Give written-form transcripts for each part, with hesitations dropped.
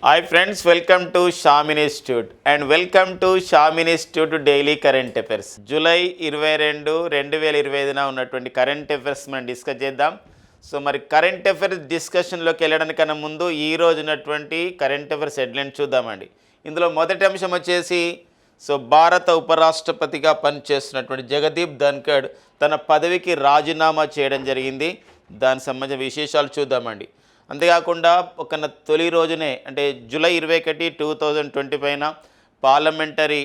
Hi friends, welcome to షామిన్ institute and welcome to షామిన్ institute daily current affairs. July 22, 2025 ఉన్నటువంటి current affairs మనం discuss చేద్దాం. So మరి current affairs డిస్కషన్లోకి వెళ్ళడానికన్నా ముందు ఈ రోజు ఉన్నటువంటి కరెంట్ అఫైర్స్ హెడ్లైన్ చూద్దామండి. ఇందులో మొదటి అంశం వచ్చేసి భారత ఉపరాష్ట్రపతిగా పనిచేస్తున్నటువంటి జగదీప్ ధన్కడ్ తన పదవికి రాజీనామా చేయడం జరిగింది. దానికి సంబంధించిన విశేషాలు చూద్దామండి. అంతేకాకుండా తొలి రోజునే అంటే జూలై 21, 2025 పార్లమెంటరీ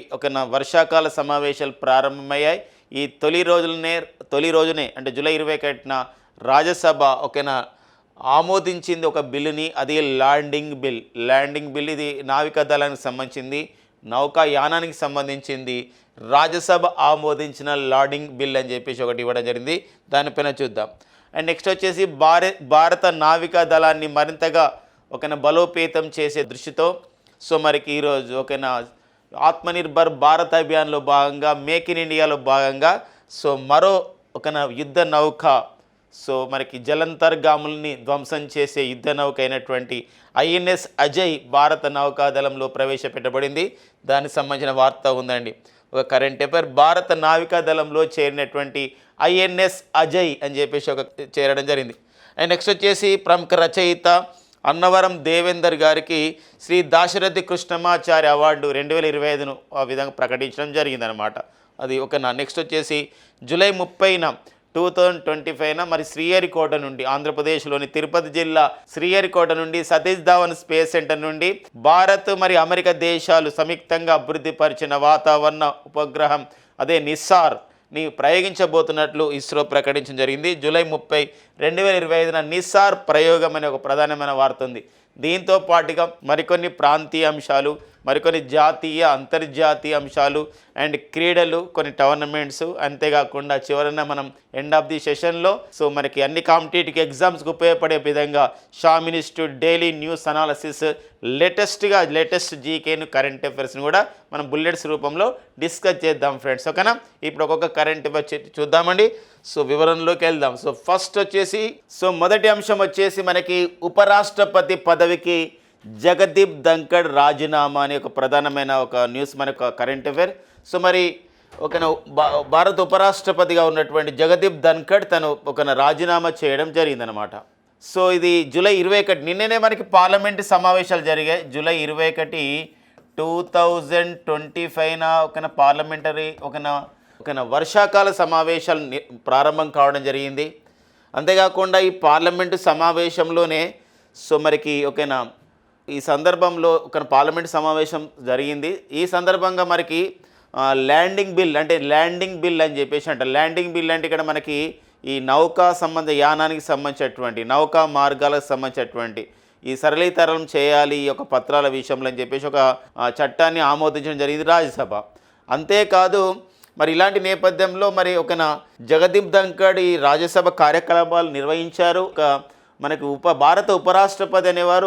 వర్షాకాల సమావేశాలు ప్రారంభమయ్యాయి. ఈ తొలి రోజునే అంటే జూలై 21న రాజ్యసభ ఆమోదించింది ఒక బిల్లుని. అది ల్యాండింగ్ బిల్. ఇది నావికా దళానికి సంబంధించింది, నౌకాయానానికి సంబంధించింది. రాజ్యసభ ఆమోదించిన ల్యాండింగ్ బిల్ అని చెప్పేసి ఒకటి ఇవ్వడం జరిగింది. దానిపైన చూద్దాం. అండ్ నెక్స్ట్ వచ్చేసి భారత నావికా దళాన్ని మరింతగా బలోపేతం చేసే దృష్టితో మనకి ఈరోజు ఆత్మనిర్భర్ భారత్ అభియాన్లో భాగంగా, మేక్ ఇన్ ఇండియాలో భాగంగా మరో యుద్ధ నౌక మనకి జలంతర్గాముల్ని ధ్వంసం చేసే యుద్ధ నౌక అయినటువంటి ఐఎన్ఎస్ అజయ్ భారత నౌకాదళంలో ప్రవేశపెట్టబడింది. దానికి సంబంధించిన వార్త ఉందండి. ఒక కరెంట్ అఫైర్, భారత నావికా దళంలో చేరినటువంటి ఐఎన్ఎస్ అజయ్ అని చెప్పేసి చేరడం జరిగింది. అండ్ నెక్స్ట్ వచ్చేసి ప్రముఖ రచయిత అన్నవరం దేవేందర్ గారికి శ్రీ దాశరథి కృష్ణమాచార్య అవార్డు 2025ను ఆ విధంగా ప్రకటించడం జరిగిందనమాట. అది నెక్స్ట్ వచ్చేసి జూలై 30, 2025 మరి శ్రీహరికోట నుండి, ఆంధ్రప్రదేశ్లోని తిరుపతి జిల్లా శ్రీహరికోట నుండి సతీష్ ధావన్ స్పేస్ సెంటర్ నుండి భారత్ మరి అమెరికా దేశాలు సంయుక్తంగా అభివృద్ధి పరిచిన వాతావరణ ఉపగ్రహం అదే నిస్సార్ని ప్రయోగించబోతున్నట్లు ఇస్రో ప్రకటించడం జరిగింది. జూలై 30, 2025 నిస్సార్ ప్రయోగం అనే ఒక ప్రధానమైన వార్త ఉంది. దీంతో పాటుగా మరికొన్ని ప్రాంతీయ అంశాలు, మరికొన్ని జాతీయ అంతర్జాతీయ అంశాలు అండ్ క్రీడలు, కొన్ని టోర్నమెంట్స్, అంతేకాకుండా చివరన మనం ఎండ్ ఆఫ్ ది సెషన్లో మనకి అన్ని కాంపిటేటివ్ ఎగ్జామ్స్కి ఉపయోగపడే విధంగా Shamin institute daily news analysis latest జీకేను కరెంట్ అఫైర్స్ని కూడా మనం బుల్లెట్స్ రూపంలో డిస్కస్ చేద్దాం ఫ్రెండ్స్. ఓకేనా? ఇప్పుడు ఒక్కొక్క కరెంట్ అఫైర్ చూద్దామండి. వివరణలోకి వెళ్దాం. ఫస్ట్ వచ్చేసి మొదటి అంశం వచ్చేసి మనకి ఉపరాష్ట్రపతి పదవికి జగదీప్ ధన్కడ్ రాజీనామా అనే ఒక ప్రధానమైన న్యూస్ మనకు కరెంట్ అఫైర్. మరి భారత ఉపరాష్ట్రపతిగా ఉన్నటువంటి జగదీప్ ధన్కడ్ తను రాజీనామా చేయడం జరిగిందనమాట. ఇది జూలై 21, నిన్ననే మనకి పార్లమెంటు సమావేశాలు జరిగాయి. జూలై 21, 2025 పార్లమెంటరీ వర్షాకాల సమావేశాలు ప్రారంభం కావడం జరిగింది. అంతేకాకుండా ఈ పార్లమెంటు సమావేశంలోనే మనకి ఈ సందర్భంలో పార్లమెంటు సమావేశం జరిగింది. ఈ సందర్భంగా మనకి ల్యాండింగ్ బిల్ అని చెప్పేసి ల్యాండింగ్ బిల్ అంటే ఇక్కడ మనకి ఈ నౌకా యానానికి సంబంధించినటువంటి నౌకా మార్గాలకు సంబంధించినటువంటి ఈ సరళీకరణం చేయాలి ఈ పత్రాల విషయంలో అని చెప్పేసి చట్టాన్ని ఆమోదించడం జరిగింది రాజ్యసభ. అంతేకాదు మరి ఇలాంటి నేపథ్యంలో మరి జగదీప్ ధన్కడ్ ఈ రాజ్యసభ కార్యకలాపాలు నిర్వహించారు. మనకి భారత ఉపరాష్ట్రపతి అనేవారు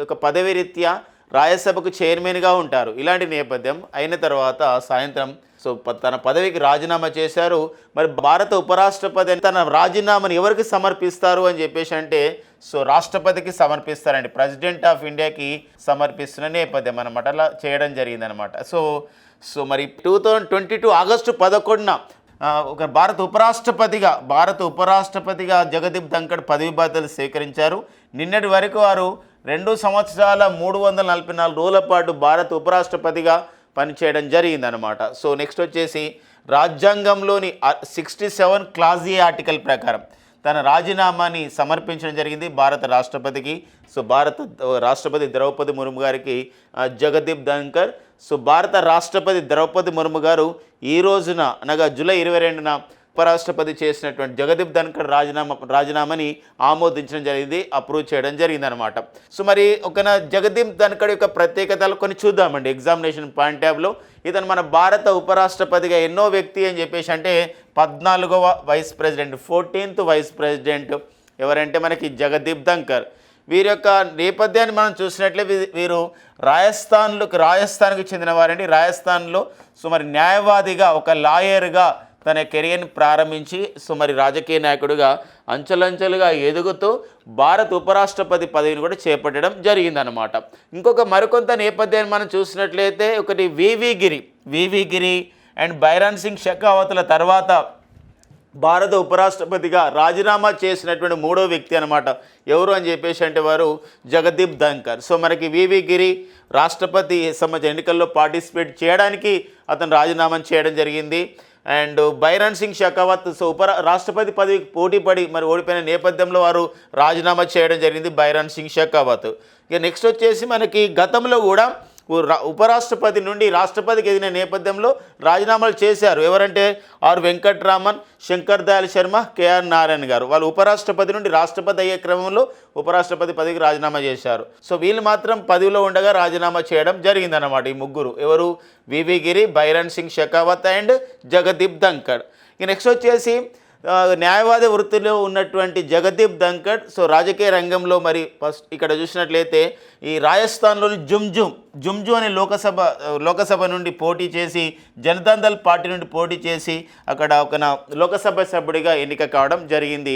ఒక పదవి రీత్యా రాజ్యసభకు చైర్మన్గా ఉంటారు. ఇలాంటి నేపథ్యం అయిన తర్వాత సాయంత్రం తన పదవికి రాజీనామా చేశారు. మరి భారత ఉపరాష్ట్రపతి తన రాజీనామాను ఎవరికి సమర్పిస్తారు అని చెప్పేసి అంటే రాష్ట్రపతికి సమర్పిస్తారండి. ప్రెసిడెంట్ ఆఫ్ ఇండియాకి సమర్పిస్తున్న నేపథ్యం అనమాట. అలా చేయడం జరిగిందనమాట. మరి 2022 ఆగస్టు 11న భారత ఉపరాష్ట్రపతిగా జగదీప్ ధన్కడ్ పదవి బాధ్యతలు స్వీకరించారు. నిన్నటి వరకు వారు 2 సంవత్సరాల 344 రోజుల పాటు భారత ఉపరాష్ట్రపతిగా పనిచేయడం జరిగిందనమాట. నెక్స్ట్ వచ్చేసి రాజ్యాంగంలోని 67 క్లాజ్ ఏ ఆర్టికల్ ప్రకారం తన రాజీనామాని సమర్పించడం జరిగింది భారత రాష్ట్రపతికి. భారత రాష్ట్రపతి ద్రౌపది ముర్ము గారికి జగదీప్ ధన్కడ్ భారత రాష్ట్రపతి ద్రౌపది ముర్ము గారు ఈ రోజున అనగా జూలై 22న ఉపరాష్ట్రపతి చేసినటువంటి జగదీప్ ధన్కడ్ రాజీనామాని ఆమోదించడం జరిగింది, అప్రూవ్ చేయడం జరిగిందనమాట. మరి జగదీప్ ధన్కడ్ యొక్క ప్రత్యేకతలు కొన్ని చూద్దామండి. ఎగ్జామినేషన్ పాయింట్ ట్యాబ్లో ఇతను మన భారత ఉపరాష్ట్రపతిగా ఎన్నో వ్యక్తి అని చెప్పేసి అంటే 14వ vice president, 14th vice president ఎవరంటే మనకి జగదీప్ ధన్కడ్. వీరి యొక్క నేపథ్యాన్ని మనం చూసినట్లే వీరు రాజస్థాన్కి చెందిన వారండి. రాజస్థాన్లో మరి న్యాయవాదిగా, ఒక లాయర్గా తన కెరియర్ని ప్రారంభించి సో మరి రాజకీయ నాయకుడిగా అంచెలంచెలుగా ఎదుగుతూ భారత ఉపరాష్ట్రపతి పదవిని కూడా చేపట్టడం జరిగిందనమాట. ఇంకొక మరికొంత నేపథ్యాన్ని మనం చూసినట్లయితే ఒకటి వివి గిరి అండ్ బైరాన్ సింగ్ షెకావత్ల తర్వాత భారత ఉపరాష్ట్రపతిగా రాజీనామా చేసినటువంటి మూడో వ్యక్తి అనమాట. ఎవరు అని చెప్పేసి అంటే వారు జగదీప్ ధన్కర్. సో మనకి వివి గిరి రాష్ట్రపతి సంబంధించిన ఎన్నికల్లో పార్టిసిపేట్ చేయడానికి అతను రాజీనామా చేయడం జరిగింది. And Byron Singh Shekhawat so రాష్ట్రపతి పదవికి పోటీపడి మరి ఓడిపోయిన నేపథ్యంలో వారు రాజీనామా చేయడం జరిగింది బైరాన్ సింగ్ షెకావత్. ఇక నెక్స్ట్ వచ్చేసి మనకి గతంలో కూడా ఉపరాష్ట్రపతి నుండి రాష్ట్రపతికి ఎదిగిన నేపథ్యంలో రాజీనామాలు చేశారు. ఎవరంటే ఆర్ వెంకట్రామన్, శంకర్ దయాళ్ శర్మ, కేఆర్ నారాయణ గారు. వాళ్ళు ఉపరాష్ట్రపతి నుండి రాష్ట్రపతి అయ్యే క్రమంలో ఉపరాష్ట్రపతి పదవికి రాజీనామా చేశారు. సో వీళ్ళు మాత్రం పదవిలో ఉండగా రాజీనామా చేయడం జరిగిందన్నమాట. ఈ ముగ్గురు ఎవరు? వివి గిరి, బైరాన్ సింగ్ షెకావత్ అండ్ జగదీప్ ధన్కర్. ఇక నెక్స్ట్ వచ్చేసి న్యాయవాద వృత్తిలో ఉన్నటువంటి జగదీప్ ధన్కర్ సో రాజకీయ రంగంలో మరి ఫస్ట్ ఇక్కడ చూసినట్లయితే ఈ రాజస్థాన్లోని జుంజు అనే లోకసభ నుండి పోటీ చేసి జనతాదళ్ పార్టీ నుండి పోటీ చేసి అక్కడ ఒక లోకసభ సభ్యుడిగా ఎన్నిక కావడం జరిగింది.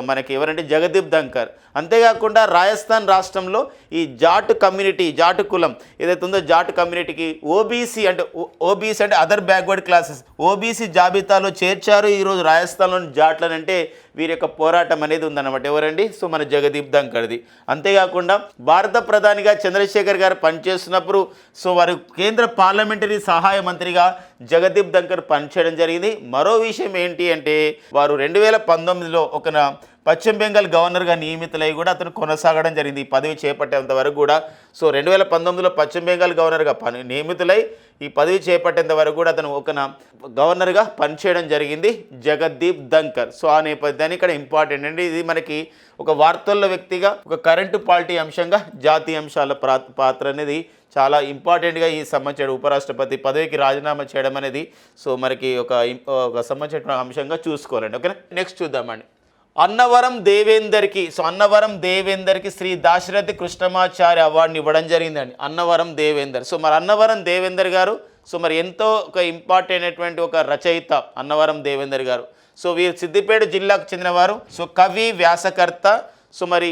మనకి ఎవరంటే జగదీప్ ధన్కర్. అంతేకాకుండా రాజస్థాన్ రాష్ట్రంలో ఈ జాటు కులం ఏదైతే ఉందో జాటు కమ్యూనిటీకి ఓబీసీ అంటే అదర్ బ్యాక్వర్డ్ క్లాసెస్ ఓబీసీ జాబితాలో చేర్చారు ఈరోజు రాజస్థాన్లోని జాట్లని. అంటే వీరి యొక్క పోరాటం అనేది ఉందన్నమాట. ఎవరండి? సో మన జగదీప్ ధన్కర్ది. అంతేకాకుండా భారత ప్రధానిగా చంద్రశేఖర్ గారు పనిచేస్తున్నప్పుడు సో వారు కేంద్ర పార్లమెంటరీ సహాయ మంత్రిగా జగదీప్ ధన్కర్ పనిచేయడం జరిగింది. మరో విషయం ఏంటి అంటే వారు 2019లో ఒక పశ్చిమ బెంగాల్ గవర్నర్గా నియమితులై కూడా అతను కొనసాగడం జరిగింది ఈ పదవి చేపట్టేంత వరకు కూడా. సో 2019లో పశ్చిమ బెంగాల్ గవర్నర్గా నియమితులై ఈ పదవి చేపట్టేంత వరకు కూడా అతను ఒక గవర్నర్గా పనిచేయడం జరిగింది జగదీప్ ధన్కర్. సో ఆ నేపథ్యాన్ని ఇక్కడ ఇంపార్టెంట్ అండి. ఇది మనకి ఒక వార్తల్లో వ్యక్తిగా ఒక కరెంటు పార్టీ అంశంగా జాతీయ అంశాల పాత్ర అనేది చాలా ఇంపార్టెంట్గా ఈ సంబంధించిన ఉపరాష్ట్రపతి పదవికి రాజీనామా చేయడం అనేది సో మనకి ఒక సంబంధించిన అంశంగా చూసుకోవాలండి. ఓకేనా? నెక్స్ట్ చూద్దామండి. అన్నవరం దేవేందర్కి శ్రీ దాశరథి కృష్ణమాచార్య అవార్డుని ఇవ్వడం జరిగిందండి. అన్నవరం దేవేందర్. సో మరి అన్నవరం దేవేందర్ గారు సో మరి ఎంతో ఒక ఇంపార్టెంట్ అయినటువంటి ఒక రచయిత అన్నవరం దేవేందర్ గారు. సో వీరు సిద్దిపేట జిల్లాకు చెందినవారు. సో కవి, వ్యాసకర్త. సో మరి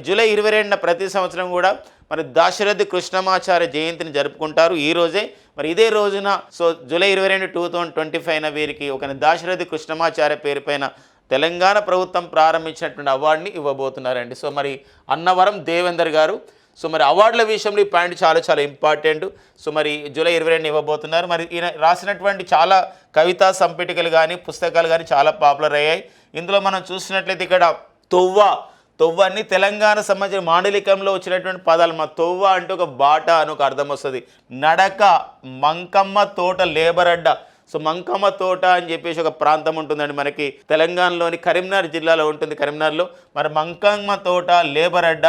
జూలై 22న ప్రతి సంవత్సరం కూడా మరి దాశరథి కృష్ణమాచార్య జయంతిని జరుపుకుంటారు ఈ రోజే. మరి ఇదే రోజున సో జూలై 22, 2025 వీరికి దాశరథి కృష్ణమాచార్య పేరు పైన తెలంగాణ ప్రభుత్వం ప్రారంభించినటువంటి అవార్డుని ఇవ్వబోతున్నారండి. సో మరి అన్నవరం దేవేందర్ గారు. సో మరి అవార్డుల విషయంలో ఈ పాయింట్ చాలా చాలా ఇంపార్టెంట్. సో మరి జూలై 22 ఇవ్వబోతున్నారు. మరి ఈయన రాసినటువంటి చాలా కవితా సంపుటికలు కానీ పుస్తకాలు కానీ చాలా పాపులర్ అయ్యాయి. ఇందులో మనం చూసినట్లయితే ఇక్కడ తొవ్వ అన్ని తెలంగాణ సంబంధించిన మాండలికంలో వచ్చినటువంటి పదాలు. మా తొవ్వ అంటే ఒక బాట అని ఒక అర్థం వస్తుంది. నడక, మంకమ్మ తోట, లేబర్ అడ్డ. సో మంకమ్మ తోట అని చెప్పేసి ఒక ప్రాంతం ఉంటుందండి మనకి తెలంగాణలోని కరీంనగర్ జిల్లాలో ఉంటుంది. కరీంనగర్లో మరి మంకమ్మ తోట, లేబర్ అడ్డ,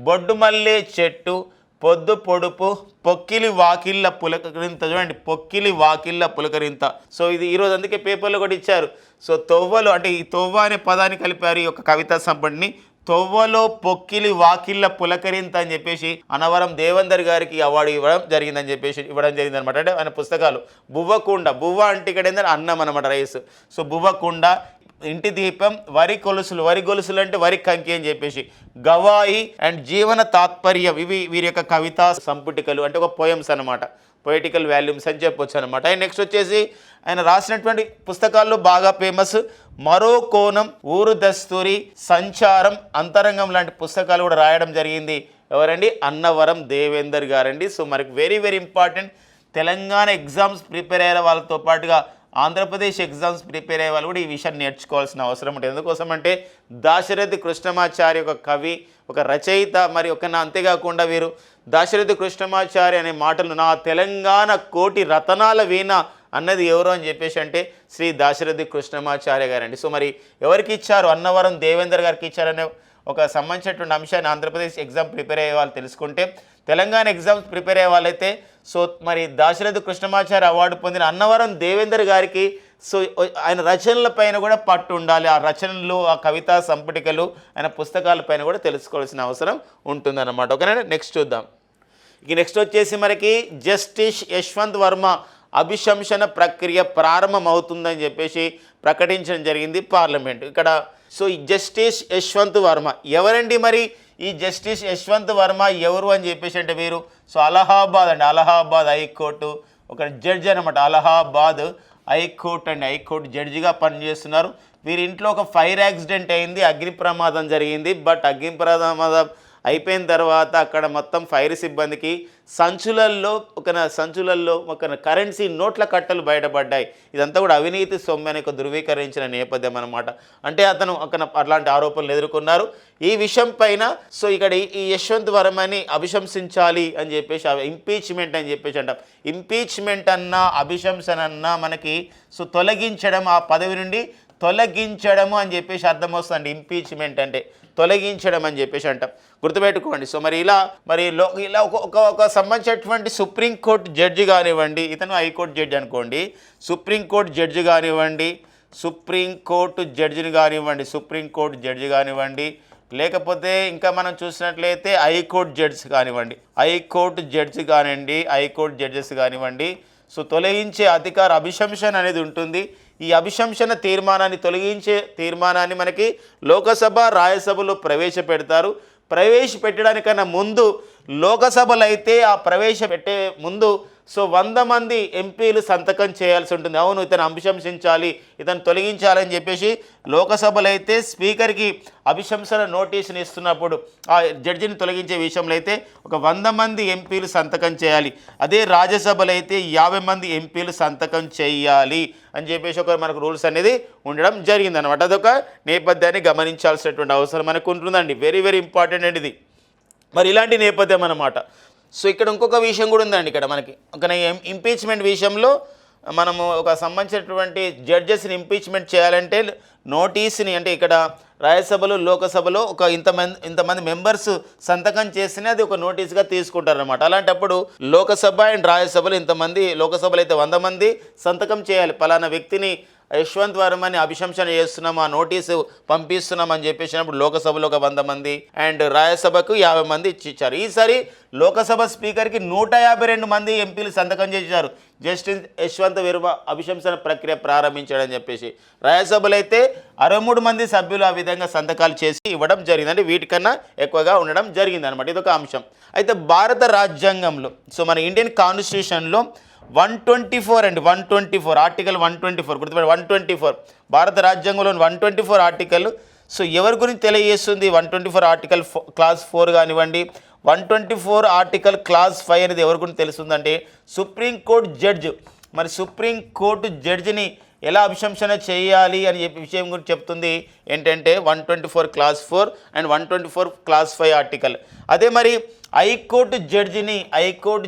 బొడ్డుమల్లే చెట్టు, పొద్దు పొడుపు, పొక్కిలి వాకిళ్ళ పులకరింత. చూడండి, పొక్కిలి వాకిళ్ళ పులకరింత. సో ఇది ఈరోజు అందుకే పేపర్లో కూడా ఇచ్చారు. సో తొవ్వలు అంటే ఈ తొవ్వ అనే పదాన్ని కలిపారు ఈ యొక్క కవితా సంపడిని. తొవ్వలో పొక్కిలి వాకిళ్ళ పులకరింత అని చెప్పేసి అన్నవరం దేవేందర్ గారికి అవార్డు ఇవ్వడం జరిగిందనమాట. అంటే ఆయన పుస్తకాలు బువ్వ అంటే ఇక్కడ ఏంటంటే అన్నం అనమాట, రైస్. సో బువ్వకుండ, ఇంటి దీపం, వరి గొలుసులు అంటే వరి కంకి అని చెప్పేసి, గవాయి అండ్ జీవన తాత్పర్యం. ఇవి వీరి యొక్క కవితా సంపుటికలు అంటే ఒక పోయమ్స్ అనమాట, పొయిటికల్ వాల్యూమ్స్ అని చెప్పొచ్చు అనమాట. అండ్ నెక్స్ట్ వచ్చేసి ఆయన రాసినటువంటి పుస్తకాల్లో బాగా ఫేమస్ మరో కోణం, ఊరు దస్తూరి, సంచారం, అంతరంగం లాంటి పుస్తకాలు కూడా రాయడం జరిగింది. ఎవరండి? అన్నవరం దేవేందర్ గారండి. సో మనకి very very important. Telangana exams prepare అయ్యే వాళ్ళతో పాటుగా ఆంధ్రప్రదేశ్ ఎగ్జామ్స్ ప్రిపేర్ అయ్యే వాళ్ళు కూడా ఈ విషయాన్ని నేర్చుకోవాల్సిన అవసరం ఉంటుంది. ఎందుకోసం అంటే దాశరథి కృష్ణమాచార్య ఒక కవి, ఒక రచయిత. మరి అంతేకాకుండా వీరు దాశరథి కృష్ణమాచార్య అనే మాటలు నా తెలంగాణ కోటి రతనాల వీణ అన్నది ఎవరు అని చెప్పేసి అంటే శ్రీ దాశరథి కృష్ణమాచార్య గారండి. సో మరి ఎవరికి ఇచ్చారు? అన్నవరం దేవేందర్ గారికి ఇచ్చారనే ఒక సంబంధించినటువంటి అంశాన్ని ఆంధ్రప్రదేశ్ ఎగ్జామ్ ప్రిపేర్ అయ్యే వాళ్ళు తెలుసుకుంటే, తెలంగాణ ఎగ్జామ్స్ ప్రిపేర్ అయ్యే వాళ్ళైతే సో మరి దాశరథి కృష్ణమాచార్య అవార్డు పొందిన అన్నవరం దేవేందర్ గారికి సో ఆయన రచనల పైన కూడా పట్టు ఉండాలి. ఆ రచనలు, ఆ కవితా సంపుటికలు, ఆయన పుస్తకాల పైన కూడా తెలుసుకోవాల్సిన అవసరం ఉంటుందన్నమాట. ఓకేనా? నెక్స్ట్ చూద్దాం. నెక్స్ట్ వచ్చేసి మనకి జస్టిస్ యశ్వంత్ వర్మ అభిశంసన ప్రక్రియ ప్రారంభమవుతుందని చెప్పేసి ప్రకటించడం జరిగింది పార్లమెంట్. ఇక్కడ సో ఈ జస్టిస్ యశ్వంత్ వర్మ ఎవరండి మరి ఈ జస్టిస్ యశ్వంత్ వర్మ ఎవరు అని చెప్పేసి అంటే వీరు సో అలహాబాద్ హైకోర్టు ఒక జడ్జి అనమాట. అలహాబాద్ హైకోర్టు జడ్జిగా పనిచేస్తున్నారు. వీరి ఇంట్లో ఒక ఫైర్ యాక్సిడెంట్ అయింది, అగ్ని ప్రమాదం జరిగింది. బట్ అగ్ని ప్రమాదం అయిపోయిన తర్వాత అక్కడ మొత్తం ఫైర్ సిబ్బందికి సంచులల్లో ఒక కరెన్సీ నోట్ల కట్టలు బయటపడ్డాయి. ఇదంతా కూడా అవినీతి సొమ్ము అని ధృవీకరించిన నేపథ్యం అనమాట. అంటే అతను అట్లాంటి ఆరోపణలు ఎదుర్కొన్నారు. ఈ విషయం పైన సో ఇక్కడ ఈ యశ్వంత్ వర్మని అభిశంసించాలి అని చెప్పేసి ఇంపీచ్మెంట్ అని చెప్పేసి అంటాం. ఇంపీచ్మెంట్ అన్నా అభిశంసన అన్నా మనకి సో తొలగించడం, ఆ పదవి నుండి తొలగించడము అని చెప్పేసి అర్థం వస్తుంది. ఇంపీచ్మెంట్ అంటే తొలగించడం అని చెప్పేసి అంటాం, గుర్తుపెట్టుకోండి. సో ఇలా ఒక సంబంధించినటువంటి సుప్రీంకోర్టు జడ్జి కానివ్వండి, ఇతను హైకోర్టు జడ్జి అనుకోండి, సుప్రీంకోర్టు జడ్జి కానివ్వండి, సుప్రీంకోర్టు జడ్జి కానివ్వండి, లేకపోతే ఇంకా మనం చూసినట్లయితే హైకోర్టు జడ్జెస్ కానివ్వండి. సో తొలగించే అధికార అభిశంసన అనేది ఉంటుంది. ఈ అభిశంసన తీర్మానాన్ని తొలగించే తీర్మానాన్ని మనకి లోకసభ రాజ్యసభలో ప్రవేశపెట్టడానికన్నా ముందు లోకసభలో అయితే ఆ ప్రవేశపెట్టే ముందు సో 100 మంది ఎంపీలు సంతకం చేయాల్సి ఉంటుంది. అవును ఇతను అభిశంసించాలి, ఇతను తొలగించాలని చెప్పేసి లోకసభలో అయితే స్పీకర్కి అభిశంసన నోటీసుని ఇస్తున్నప్పుడు ఆ జడ్జిని తొలగించే విషయంలో అయితే ఒక 100 మంది ఎంపీలు సంతకం చేయాలి. అదే రాజ్యసభలో అయితే 50 మంది ఎంపీలు సంతకం చేయాలి అని చెప్పేసి మనకు రూల్స్ అనేది ఉండడం జరిగిందనమాట. అదొక నేపథ్యాన్ని గమనించాల్సినటువంటి అవసరం మనకు ఉంటుందండి. వెరీ వెరీ ఇంపార్టెంట్ అండి ఇది. మరి ఇలాంటి నేపథ్యం అన్నమాట. సో ఇక్కడ ఇంకొక విషయం కూడా ఉందండి. ఇక్కడ మనకి ఒక ఇంపీచ్మెంట్ విషయంలో మనము ఒక సంబంధించినటువంటి జడ్జెస్ని ఇంపీచ్మెంట్ చేయాలంటే నోటీస్ని అంటే ఇక్కడ రాజ్యసభలో లోకసభలో ఒక ఇంతమంది మెంబర్స్ సంతకం చేస్తేనే అది ఒక నోటీస్గా తీసుకుంటారనమాట. అలాంటప్పుడు లోకసభ అండ్ రాజ్యసభలో లోకసభలో అయితే 100 మంది సంతకం చేయాలి. పలానా వ్యక్తిని యశ్వంత్ వర్మని అభిశంసన చేస్తున్నాం, ఆ నోటీసు పంపిస్తున్నాం అని చెప్పేసినప్పుడు లోకసభలో ఒక 100 మంది అండ్ రాజ్యసభకు 50 మంది ఇచ్చారు. ఈసారి లోకసభ స్పీకర్కి 152 మంది ఎంపీలు సంతకం చేశారు జస్టిస్ యశ్వంత్ వర్మ అభిశంసన ప్రక్రియ ప్రారంభించాడని చెప్పేసి. రాజ్యసభలో అయితే 63 మంది సభ్యులు ఆ విధంగా సంతకాలు చేసి ఇవ్వడం జరిగింది. అంటే వీటికన్నా ఎక్కువగా ఉండడం జరిగింది అనమాట. ఇదొక అంశం. అయితే భారత రాజ్యాంగంలో సో మన ఇండియన్ కాన్స్టిట్యూషన్లో 124 అండి 124 ఆర్టికల్ 124 గుర్తుపెట్టి 124 భారత రాజ్యాంగంలోని 124 ఆర్టికల్ సో ఎవరి గురించి తెలియజేస్తుంది. 124 ఆర్టికల్ క్లాస్ 4 కానివ్వండి, 124 ఆర్టికల్ క్లాస్ 5 అనేది ఎవరి గురించి తెలుస్తుందంటే సుప్రీంకోర్టు జడ్జి. మరి సుప్రీంకోర్టు జడ్జిని ఎలా అభిశంసన చేయాలి అని విషయం గురించి చెప్తుంది ఏంటంటే 124 క్లాస్ 4 అండ్ 124 క్లాస్ 5 ఆర్టికల్. అదే మరి హైకోర్టు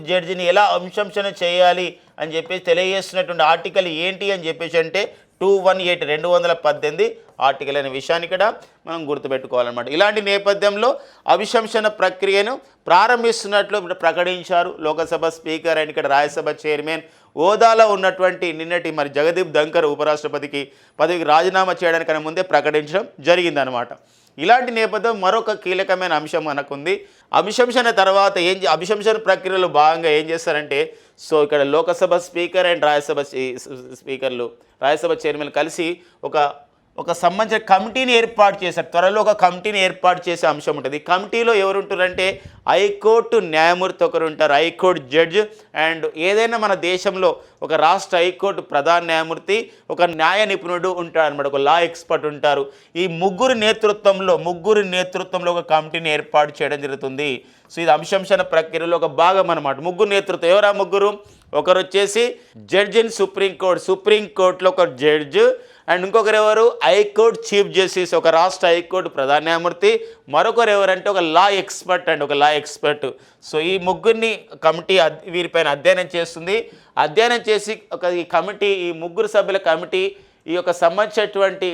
జడ్జిని ఎలా అభిశంసన చేయాలి అని చెప్పేసి తెలియజేస్తున్నటువంటి ఆర్టికల్ ఏంటి అని చెప్పేసి అంటే 218 ఆర్టికల్ అనే విషయాన్ని ఇక్కడ మనం గుర్తుపెట్టుకోవాలన్నమాట. ఇలాంటి నేపథ్యంలో అభిశంసన ప్రక్రియను ప్రారంభిస్తున్నట్లు ప్రకటించారు లోకసభ స్పీకర్ అండ్ ఇక్కడ రాజ్యసభ చైర్మన్ హోదాలో ఉన్నటువంటి నిన్నటి మరి జగదీప్ ధంకర్ ఉపరాష్ట్రపతికి పదవికి రాజీనామా చేయడానికన్నా ముందే ప్రకటించడం జరిగిందనమాట. ఇలాంటి నేపథ్యం మరొక కీలకమైన అంశం మనకుంది. అభిశంసన తర్వాత అభిశంసన ప్రక్రియలో భాగంగా ఏం చేస్తారంటే సో ఇక్కడ Lok Sabha speaker and Rajya Sabha chairman కలిసి ఒక సంబంధించిన కమిటీని ఏర్పాటు చేశారు. త్వరలో ఒక కమిటీని ఏర్పాటు చేసే అంశం ఉంటుంది. ఈ కమిటీలో ఎవరు ఉంటారంటే హైకోర్టు న్యాయమూర్తి ఒకరు ఉంటారు, హైకోర్టు జడ్జ్ అండ్ ఏదైనా మన దేశంలో ఒక రాష్ట్ర హైకోర్టు ప్రధాన న్యాయమూర్తి, ఒక న్యాయ నిపుణుడు ఉంటారు అనమాట, ఒక లా ఎక్స్పర్ట్ ఉంటారు. ఈ ముగ్గురు నేతృత్వంలో ఒక కమిటీని ఏర్పాటు చేయడం జరుగుతుంది. సో ఇది అభిశంసన ప్రక్రియలో ఒక భాగం అనమాట. ముగ్గురు నేతృత్వం ఎవరా ముగ్గురు? ఒకరు వచ్చేసి జడ్జ్ ఇన్ సుప్రీంకోర్టులో ఒక జడ్జ్ అండ్ ఇంకొకరు ఎవరు హైకోర్టు చీఫ్ జస్టిస్, ఒక రాష్ట్ర హైకోర్టు ప్రధాన న్యాయమూర్తి, మరొకరు ఎవరంటే ఒక లా ఎక్స్పర్ట్. సో ఈ ముగ్గురిని కమిటీ వీరిపైన అధ్యయనం చేస్తుంది. అధ్యయనం చేసి ఈ ముగ్గురు సభ్యుల కమిటీ ఈ యొక్క సంబంధించినటువంటి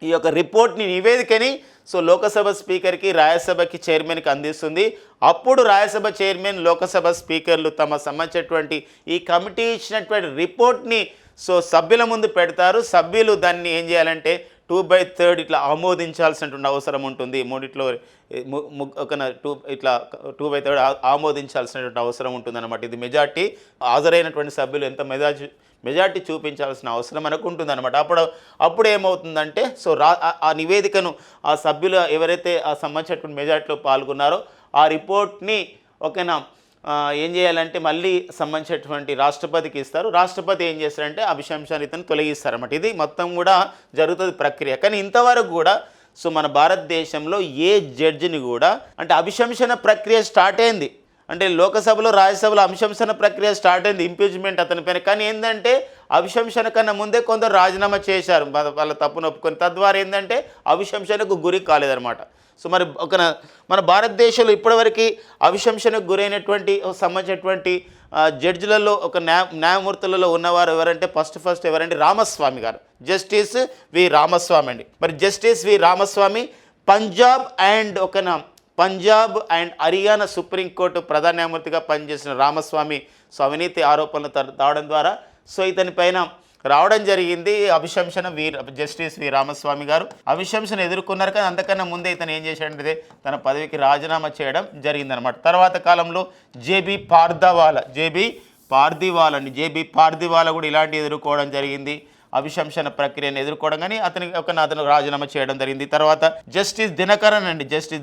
ఈ యొక్క రిపోర్ట్ని నివేదికని సో లోకసభ స్పీకర్కి రాజ్యసభకి చైర్మన్కి అందిస్తుంది. అప్పుడు రాజ్యసభ చైర్మన్ లోకసభ స్పీకర్లు తమ సంబంధించినటువంటి ఈ కమిటీ ఇచ్చినటువంటి రిపోర్ట్ని సో సభ్యుల ముందు పెడతారు. సభ్యులు దాన్ని ఏం చేయాలంటే 2/3 ఇట్లా ఆమోదించాల్సినటువంటి అవసరం ఉంటుంది. మూడిట్లో ఒక ఇట్లా 2/3 ఆమోదించాల్సినటువంటి అవసరం ఉంటుందన్నమాట. ఇది మెజార్టీ, హాజరైనటువంటి సభ్యులు ఎంత మెజార్టీ చూపించాల్సిన అవసరం మనకు ఉంటుందన్నమాట. అప్పుడు ఏమవుతుందంటే సో ఆ నివేదికను ఆ సభ్యులు ఎవరైతే ఆ సంబంధించినటువంటి మెజార్టీలో పాల్గొన్నారో ఆ రిపోర్ట్ని ఓకేనా ఏం చేయాలంటే మళ్ళీ సంబంధించినటువంటి రాష్ట్రపతికి ఇస్తారు. రాష్ట్రపతి ఏం చేస్తారంటే అభిశంసన రీతిని తొలగిస్తారన్నమాట. ఇది మొత్తం కూడా జరుగుతుంది ప్రక్రియ. కానీ ఇంతవరకు కూడా సో మన భారతదేశంలో ఏ జడ్జిని కూడా అంటే అభిశంసన ప్రక్రియ స్టార్ట్ అయింది అంటే లోకసభలో రాజ్యసభలో అభిశంసన ప్రక్రియ స్టార్ట్ అయింది, ఇంపీచ్మెంట్ అతని పైన. కానీ ఏంటంటే అభిశంసన కన్నా ముందే కొందరు రాజీనామా చేశారు వాళ్ళ తప్పును ఒప్పుకొని. తద్వారా ఏంటంటే అభిశంసనకు గురి కాలేదన్నమాట. సో మరి మన భారతదేశంలో ఇప్పటివరకు అభిశంసనకు గురైనటువంటి సంబంధించినటువంటి జడ్జిలలో ఒక న్యాయమూర్తులలో ఉన్నవారు ఎవరంటే ఫస్ట్ ఎవరంటే రామస్వామి గారు, జస్టిస్ వి రామస్వామి అండి. మరి justice V Ramaswamy Punjab and Haryana supreme court ప్రధాన న్యాయమూర్తిగా పనిచేసిన రామస్వామి సో అవినీతి ఆరోపణలు రావడం ద్వారా సో ఇతని పైన రావడం జరిగింది అభిశంసన. జస్టిస్ వి రామస్వామి గారు అభిశంసన ఎదుర్కొన్నారు. కానీ అంతకన్నా ముందే ఇతను ఏం చేశాడంటే తన పదవికి రాజీనామా చేయడం జరిగిందనమాట. తర్వాత కాలంలో జేబీ పార్దివాలా కూడా ఇలాంటి ఎదుర్కోవడం జరిగింది, అభిశంసన ప్రక్రియను ఎదుర్కోవడం. కానీ అతను రాజీనామా చేయడం జరిగింది. తర్వాత జస్టిస్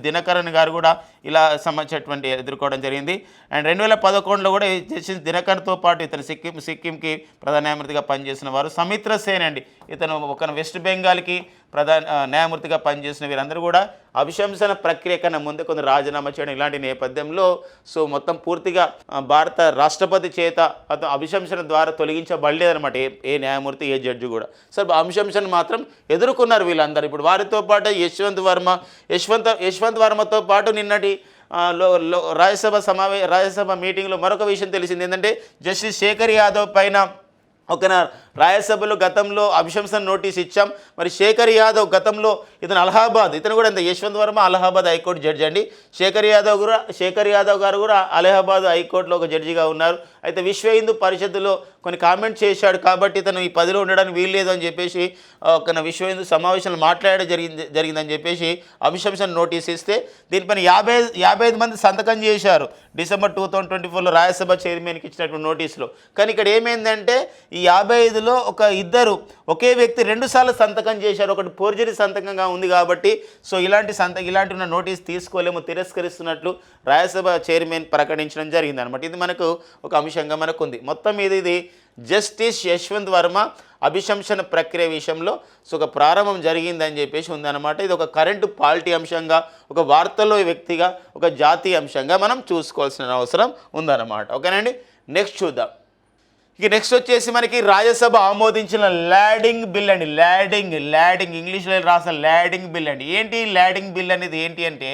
దినకరన్ గారు కూడా ఇలా సంబంధించినటువంటి ఎదుర్కోవడం జరిగింది. అండ్ 2011లో కూడా జస్టిస్ దినకర్తో పాటు ఇతను సిక్కింకి ప్రధాన న్యాయమూర్తిగా పనిచేసిన వారు సమిత్ర సేన్ అండి, ఇతను ఒక వెస్ట్ బెంగాల్కి ప్రధాన న్యాయమూర్తిగా పనిచేసిన వీరందరూ కూడా అభిశంసన ప్రక్రియ కన్నా ముందే కొందరు రాజీనామా చేయడం. ఇలాంటి నేపథ్యంలో సో మొత్తం పూర్తిగా భారత రాష్ట్రపతి చేత అభిశంసన ద్వారా తొలగించబడలేదన్నమాట ఏ న్యాయమూర్తి ఏ జడ్జి కూడా. సో అభిశంసన మాత్రం ఎదుర్కొన్నారు వీళ్ళందరూ. ఇప్పుడు వారితో పాటు యశ్వంత్ వర్మతో పాటు నిన్నటి రాజ్యసభ మీటింగ్లో మరొక విషయం తెలిసింది ఏంటంటే జస్టిస్ శేఖర్ యాదవ్ పైన ఒక రాజ్యసభలో గతంలో అభిశంసన నోటీస్ ఇచ్చాం. మరి శేఖర్ యాదవ్ గతంలో ఇతను కూడా అంతే, యశ్వంత్ వర్మ అలహాబాద్ హైకోర్టు జడ్జి అండి. శేఖర్ యాదవ్ గారు కూడా అలహాబాద్ హైకోర్టులో ఒక జడ్జిగా ఉన్నారు. అయితే విశ్వ హిందూ పరిషత్తులో కొన్ని కామెంట్ చేశాడు కాబట్టి ఇతను ఈ పదవిలో ఉండడానికి వీల్లేదు అని చెప్పేసి ఒక విశ్వ హిందూ సమావేశంలో మాట్లాడడం జరిగిందని చెప్పేసి అభిశంసన నోటీస్ ఇస్తే దీనిపైన 55 మంది సంతకం చేశారు డిసెంబర్ 2024లో రాజ్యసభ చైర్మన్కి ఇచ్చినటువంటి నోటీసులో. కానీ ఇక్కడ ఏమైందంటే ఈ 55లో ఇద్దరు ఒకే వ్యక్తి 2 సార్లు సంతకం చేశారు. ఒకటి ఫోర్జరీ సంతకంగా ఉంది కాబట్టి సో ఇలాంటి ఉన్న నోటీస్ తీసుకోలేము, తిరస్కరిస్తున్నట్లు రాజ్యసభ చైర్మన్ ప్రకటించడం జరిగింది అనమాట. ఇది మనకు ఒక అంశంగా మనకు ఉంది. మొత్తం ఇది జస్టిస్ యశ్వంత్ వర్మ అభిశంసన ప్రక్రియ విషయంలో సో ఒక ప్రారంభం జరిగిందని చెప్పేసి ఉందన్నమాట. ఇది ఒక కరెంటు పాలిటీ అంశంగా, ఒక వార్తల్లో వ్యక్తిగా, ఒక జాతీయ అంశంగా మనం చూసుకోవాల్సిన అవసరం ఉందన్నమాట. ఓకేనండి, నెక్స్ట్ చూద్దాం. ఇక నెక్స్ట్ వచ్చేసి మనకి రాజ్యసభ ఆమోదించిన ల్యాడింగ్ బిల్ అండి. ల్యాడింగ్ ఇంగ్లీష్లో రాసిన ల్యాడింగ్ బిల్ అండి. ఏంటి ల్యాడింగ్ బిల్ అనేది ఏంటి అంటే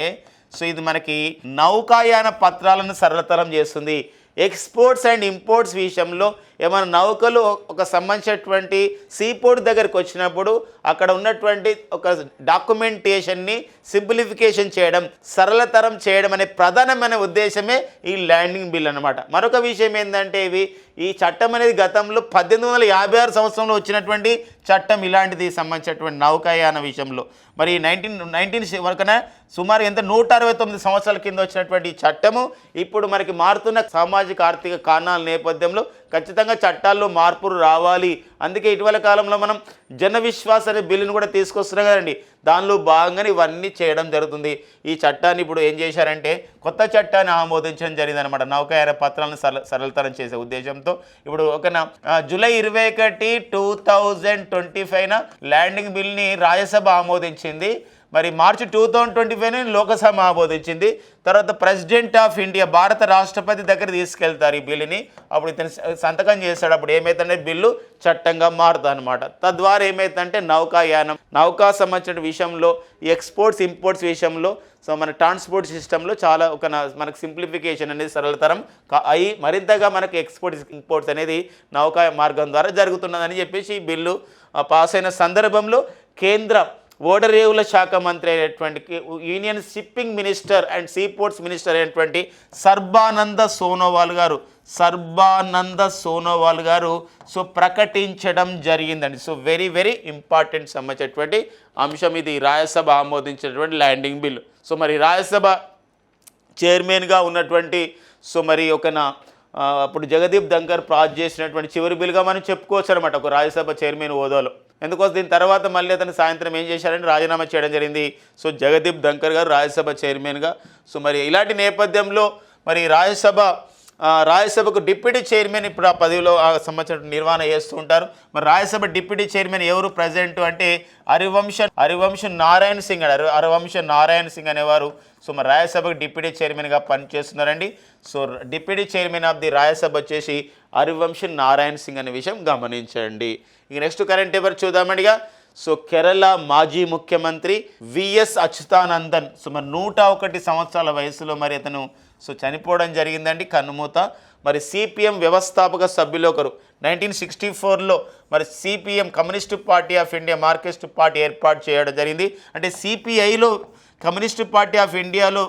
సో ఇది మనకి నౌకాయాన పత్రాలను సరళతరం చేస్తుంది. ఎక్స్పోర్ట్స్ అండ్ ఇంపోర్ట్స్ విషయంలో ఏమైనా నౌకలు ఒక సంబంధించినటువంటి సీపోర్ట్ దగ్గరికి వచ్చినప్పుడు అక్కడ ఉన్నటువంటి ఒక డాక్యుమెంటేషన్ని సింప్లిఫికేషన్ చేయడం, సరళతరం చేయడం అనే ప్రధానమైన ఉద్దేశమే ఈ ల్యాండింగ్ బిల్ అన్నమాట. మరొక విషయం ఏంటంటే ఈ చట్టం అనేది గతంలో 1856 సంవత్సరంలో వచ్చినటువంటి చట్టం ఇలాంటిది సంబంధించినటువంటి నౌకాయాన విషయంలో. మరి 19 వరకున సుమారు 169 సంవత్సరాల కింద వచ్చినటువంటి ఈ చట్టము ఇప్పుడు మనకి మారుతున్న సామాజిక ఆర్థిక కారణాల నేపథ్యంలో ఖచ్చితంగా చట్టాల్లో మార్పులు రావాలి. అందుకే ఇటీవల కాలంలో మనం జన విశ్వాస్ అనే బిల్లును కూడా తీసుకొస్తున్నాం కదండి, దానిలో భాగంగానే ఇవన్నీ చేయడం జరుగుతుంది. ఈ చట్టాన్ని ఇప్పుడు ఏం చేశారంటే కొత్త చట్టాన్ని ఆమోదించడం జరిగిందనమాట. నౌకాయాన పత్రాలను సరళతరం చేసే ఉద్దేశంతో ఇప్పుడు జూలై 21, 2025 ల్యాండింగ్ బిల్ని రాజ్యసభ ఆమోదించింది. మరి మార్చి 2025 లోకసభ ఆమోదించింది. తర్వాత ప్రెసిడెంట్ ఆఫ్ ఇండియా భారత రాష్ట్రపతి దగ్గర తీసుకెళ్తారు ఈ బిల్లుని. అప్పుడు ఇతను సంతకం చేస్తాడు. అప్పుడు ఏమైతుందంటే బిల్లు చట్టంగా మారుతుంది అనమాట. తద్వారా ఏమైతుందంటే నౌకా సంబంధించిన విషయంలో ఈ ఎక్స్పోర్ట్స్ ఇంపోర్ట్స్ విషయంలో సో మన ట్రాన్స్పోర్ట్ సిస్టంలో చాలా మనకు సింప్లిఫికేషన్ అనేది సరళతరం అయ్యి మరింతగా మనకు ఎక్స్పోర్ట్స్ ఇంపోర్ట్స్ అనేది నౌకా మార్గం ద్వారా జరుగుతున్నదని చెప్పేసి ఈ బిల్లు పాస్ అయిన సందర్భంలో కేంద్ర ఓడరేవుల శాఖ మంత్రి అయినటువంటి union shipping minister and seaports minister అయినటువంటి సర్బానంద సోనోవాల్ గారు సో ప్రకటించడం జరిగిందండి. సో వెరీ వెరీ ఇంపార్టెంట్ సంబంధించినటువంటి అంశం ఇది. రాజ్యసభ ఆమోదించినటువంటి ల్యాండింగ్ బిల్. సో మరి రాజ్యసభ చైర్మన్గా ఉన్నటువంటి సో మరి అప్పుడు జగదీప్ ధంకర్ పాస్ చేసినటువంటి చివరి బిల్గా మనం చెప్పుకోవచ్చు అనమాట ఒక రాజ్యసభ చైర్మన్ హోదాలో. ఎందుకోసం దీని తర్వాత మళ్ళీ అతను సాయంత్రం ఏం చేశారంటే రాజీనామా చేయడం జరిగింది. సో జగదీప్ ధంకర్ గారు రాజ్యసభ చైర్మన్గా. సో మరి ఇలాంటి నేపథ్యంలో మరి రాజ్యసభకు డిప్యూటీ చైర్మన్ ఇప్పుడు ఆ పదవిలో ఆ సంబంధించిన నిర్వహణ చేస్తూ ఉంటారు. మరి రాజ్యసభ డిప్యూటీ చైర్మన్ ఎవరు ప్రజెంట్ అంటే హరివంశ్ నారాయణ్ సింగ్ అనేవారు సో మరి రాజ్యసభకు డిప్యూటీ చైర్మన్గా పనిచేస్తున్నారండి. So deputy chairman of the Rajya Sabha వచ్చేసి హరివంశ్ నారాయణ్ సింగ్ అనే విషయం గమనించండి. ఇక నెక్స్ట్ కరెంట్ అఫైర్ చూద్దామండిగా. సో కేరళ మాజీ ముఖ్యమంత్రి విఎస్ అచ్యుతానందన్ సో మరి 101 సంవత్సరాల వయసులో మరి అతను సో చనిపోవడం జరిగిందండి, కన్నుమూత. మరి సిపిఎం వ్యవస్థాపక సభ్యులు ఒకరు. 1964లో మరి CPM communist party of India Marxist party ఏర్పాటు చేయడం జరిగింది. అంటే సిపిఐలో కమ్యూనిస్టు పార్టీ ఆఫ్ ఇండియాలో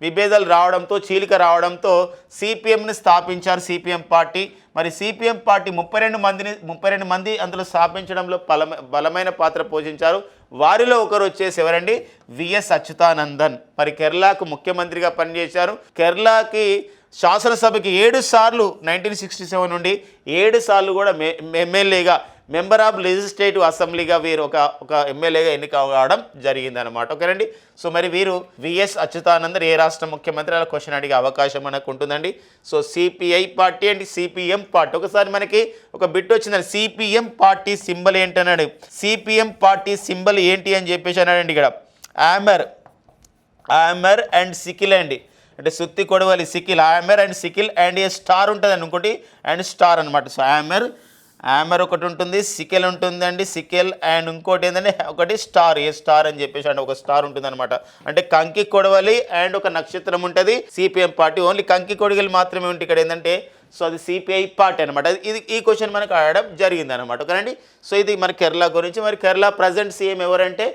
విభేదాలు రావడంతో చీలిక రావడంతో సిపిఎంని స్థాపించారు సిపిఎం పార్టీ. మరి సిపిఎం పార్టీ 32 మంది అందులో స్థాపించడంలో బలమైన పాత్ర పోషించారు. వారిలో ఒకరు వచ్చేసి ఎవరండి, విఎస్ అచ్యుతానందన్. మరి కేరళకు ముఖ్యమంత్రిగా పనిచేశారు. కేరళకి శాసనసభకి 7 సార్లు 1967 నుండి 7 సార్లు కూడా ఎమ్మెల్యేగా మెంబర్ ఆఫ్ లెజిస్లేటివ్ అసెంబ్లీగా వీరు ఒక ఎమ్మెల్యేగా ఎన్నిక కావడం జరిగిందనమాట. ఓకేనండి. సో మరి వీరు విఎస్ అచ్యుతానందన్ ఏ రాష్ట్ర ముఖ్యమంత్రి అలా క్వశ్చన్ అడిగే అవకాశం మనకు ఉంటుందండి. So CPI party and CPM party ఒకసారి మనకి ఒక బిట్ వచ్చిందండి. సిపిఎం పార్టీ సింబల్ ఏంటన్నాడు. సిపిఎం పార్టీ సింబల్ ఏంటి అని చెప్పేసి అన్నాడండి. ఇక్కడ ఆమర్ అండ్ సికిల్ అండి, అంటే సుత్తి కొడవలి sickle, armour and sickle and A star ఉంటుందండి, ఇంకోటి అండ్ స్టార్ అనమాట. సో ఆమర్ ఒకటి ఉంటుంది, సికెల్ ఉంటుందండి, సికెల్ అండ్ ఇంకోటి ఏంటంటే ఒకటి స్టార్, ఏ స్టార్ అని చెప్పేసి అంటే ఒక స్టార్ ఉంటుంది అనమాట. అంటే కంకి కొడవలి అండ్ ఒక నక్షత్రం ఉంటుంది. సిపిఎం పార్టీ ఓన్లీ కంకి కొడవలి మాత్రమే ఉంటుంది ఇక్కడ ఏంటంటే. సో అది సిపిఐ పార్టీ అనమాట. ఈ క్వశ్చన్ మనకు ఆడడం జరిగింది అనమాట. ఓకేనండి. సో ఇది మన కేరళ గురించి. మరి కేరళ ప్రజెంట్ సీఎం ఎవరంటే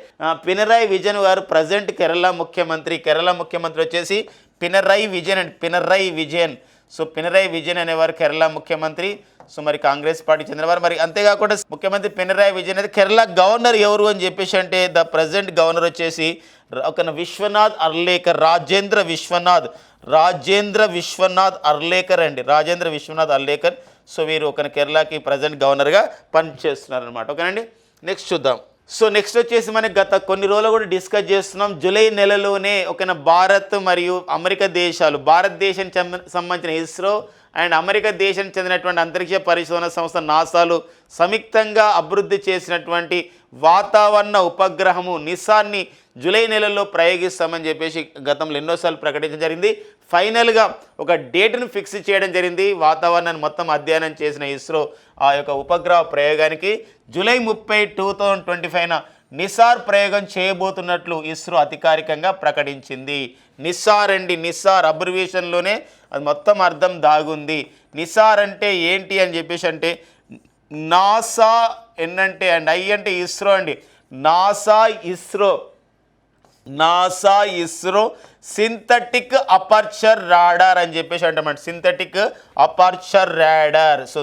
పినరాయి విజయన్ గారు ప్రజెంట్ కేరళ ముఖ్యమంత్రి వచ్చేసి పినరాయి విజయన్. సో పినరాయి విజయన్ అనేవారు కేరళ ముఖ్యమంత్రి. సో మరి కాంగ్రెస్ పార్టీ చెందినవారు. మరి అంతేకాకుండా ముఖ్యమంత్రి పినరాయి విజయన్ అయితే కేరళ గవర్నర్ ఎవరు అని చెప్పేసి అంటే ద ప్రజెంట్ గవర్నర్ వచ్చేసి ఒక విశ్వనాథ్ అర్లేకర్, రాజేంద్ర విశ్వనాథ్ అర్లేకర్ అండి, రాజేంద్ర విశ్వనాథ్ అర్లేకర్. సో వీరు ఒక కేరళకి ప్రజెంట్ గవర్నర్గా పనిచేస్తున్నారు అనమాట. ఓకేనండి. నెక్స్ట్ చూద్దాం. సో నెక్స్ట్ వచ్చేసి మనకి గత కొన్ని రోజులు కూడా డిస్కస్ చేస్తున్నాం. జూలై నెలలోనే భారత్ మరియు అమెరికా దేశాలు, భారతదేశానికి సంబంధించిన ఇస్రో అండ్ అమెరికా దేశానికి చెందినటువంటి అంతరిక్ష పరిశోధన సంస్థ నాసాలు సంయుక్తంగా అభివృద్ధి చేసినటువంటి వాతావరణ ఉపగ్రహము నిసార్ని జూలై నెలలో ప్రయోగిస్తామని చెప్పేసి గతంలో ఎన్నోసార్లు ప్రకటించడం జరిగింది. ఫైనల్గా ఒక డేట్ను ఫిక్స్ చేయడం జరిగింది. వాతావరణాన్ని మొత్తం అధ్యయనం చేసిన ఇస్రో ఆ యొక్క ఉపగ్రహ ప్రయోగానికి జూలై 30, 2025 నిసార్ ప్రయోగం చేయబోతున్నట్లు ఇస్రో అధికారికంగా ప్రకటించింది. నిసార్ అబ్రివేషన్లోనే అది మొత్తం అర్థం దాగుంది. నిసార్ అంటే ఏంటి అని చెప్పేసి అంటే నాసా, ఎన్ అంటే అండ్ ఐ అంటే ఇస్రో అండి. NASA ISRO synthetic aperture radar అని చెప్పేసి అంటామండి. Synthetic aperture radar. So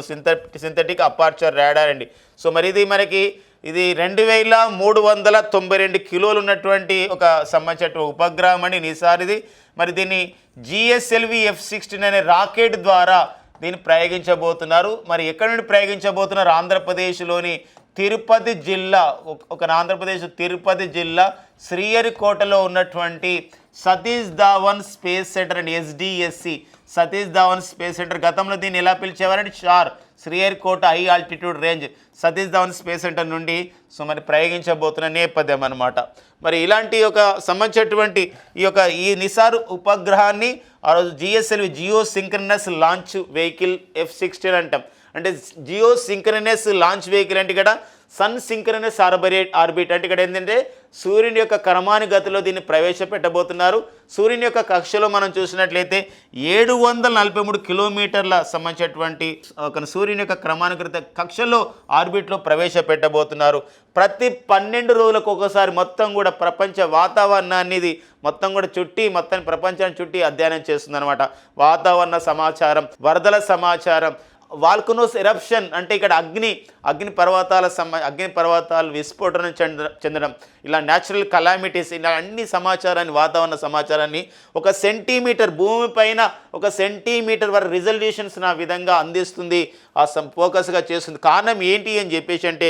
synthetic aperture radar అండి. సో మరి ఇది మనకి 2392 కిలోలు ఉన్నటువంటి ఒక సంబంధించిన ఉపగ్రహం అండి నిసార్ ఇది. మరి దీన్ని GSLV F-16 అనే రాకెట్ ద్వారా దీన్ని ప్రయోగించబోతున్నారు. మరి ఎక్కడి నుండి ప్రయోగించబోతున్నారు? ఆంధ్రప్రదేశ్లోని తిరుపతి జిల్లా శ్రీహరికోటలో ఉన్నటువంటి Satish Dhawan space centre and SDSC Satish Dhawan space centre. గతంలో దీన్ని ఎలా పిలిచేవారంటే Sriharikota high altitude range Satish Dhawan space centre నుండి సో మరి ప్రయోగించబోతున్న నేపథ్యం అనమాట. మరి ఇలాంటి సంబంధించినటువంటి ఈ నిసార్ ఉపగ్రహాన్ని ఆ రోజు GSLV geosynchronous launch vehicle F-16 అంటాం. అంటే జియో సింక్రనస్ లాంచ్ వెహికల్ అంటే ఇక్కడ సన్ సింక్రనస్ ఆర్బిట్ అంటే ఇక్కడ ఏంటంటే సూర్యుని యొక్క క్రమానుగతిలో దీన్ని ప్రవేశపెట్టబోతున్నారు. సూర్యుని యొక్క కక్షలో మనం చూసినట్లయితే 743 కిలోమీటర్ల సంబంధించినటువంటి ఒక సూర్యుని యొక్క క్రమానుగత కక్షలో ఆర్బిట్లో ప్రవేశపెట్టబోతున్నారు. ప్రతి 12 రోజులకు ఒకసారి మొత్తం కూడా ప్రపంచ వాతావరణాన్ని ఇది మొత్తం కూడా మొత్తం ప్రపంచాన్ని చుట్టి అధ్యయనం చేస్తుందన్నమాట. వాతావరణ సమాచారం, వరదల సమాచారం, వాల్కనోస్ ఎరప్షన్ అంటే ఇక్కడ అగ్ని పర్వతాలు విస్ఫోటనం చెందడం, ఇలా న్యాచురల్ కలామిటీస్, ఇలా అన్ని సమాచారాన్ని, వాతావరణ సమాచారాన్ని ఒక సెంటీమీటర్ భూమిపైన 1 సెంటీమీటర్ వరకు రిజల్యూషన్స్ నా విధంగా అందిస్తుంది, ఆ ఫోకస్గా చేస్తుంది. కారణం ఏంటి అని చెప్పేసి అంటే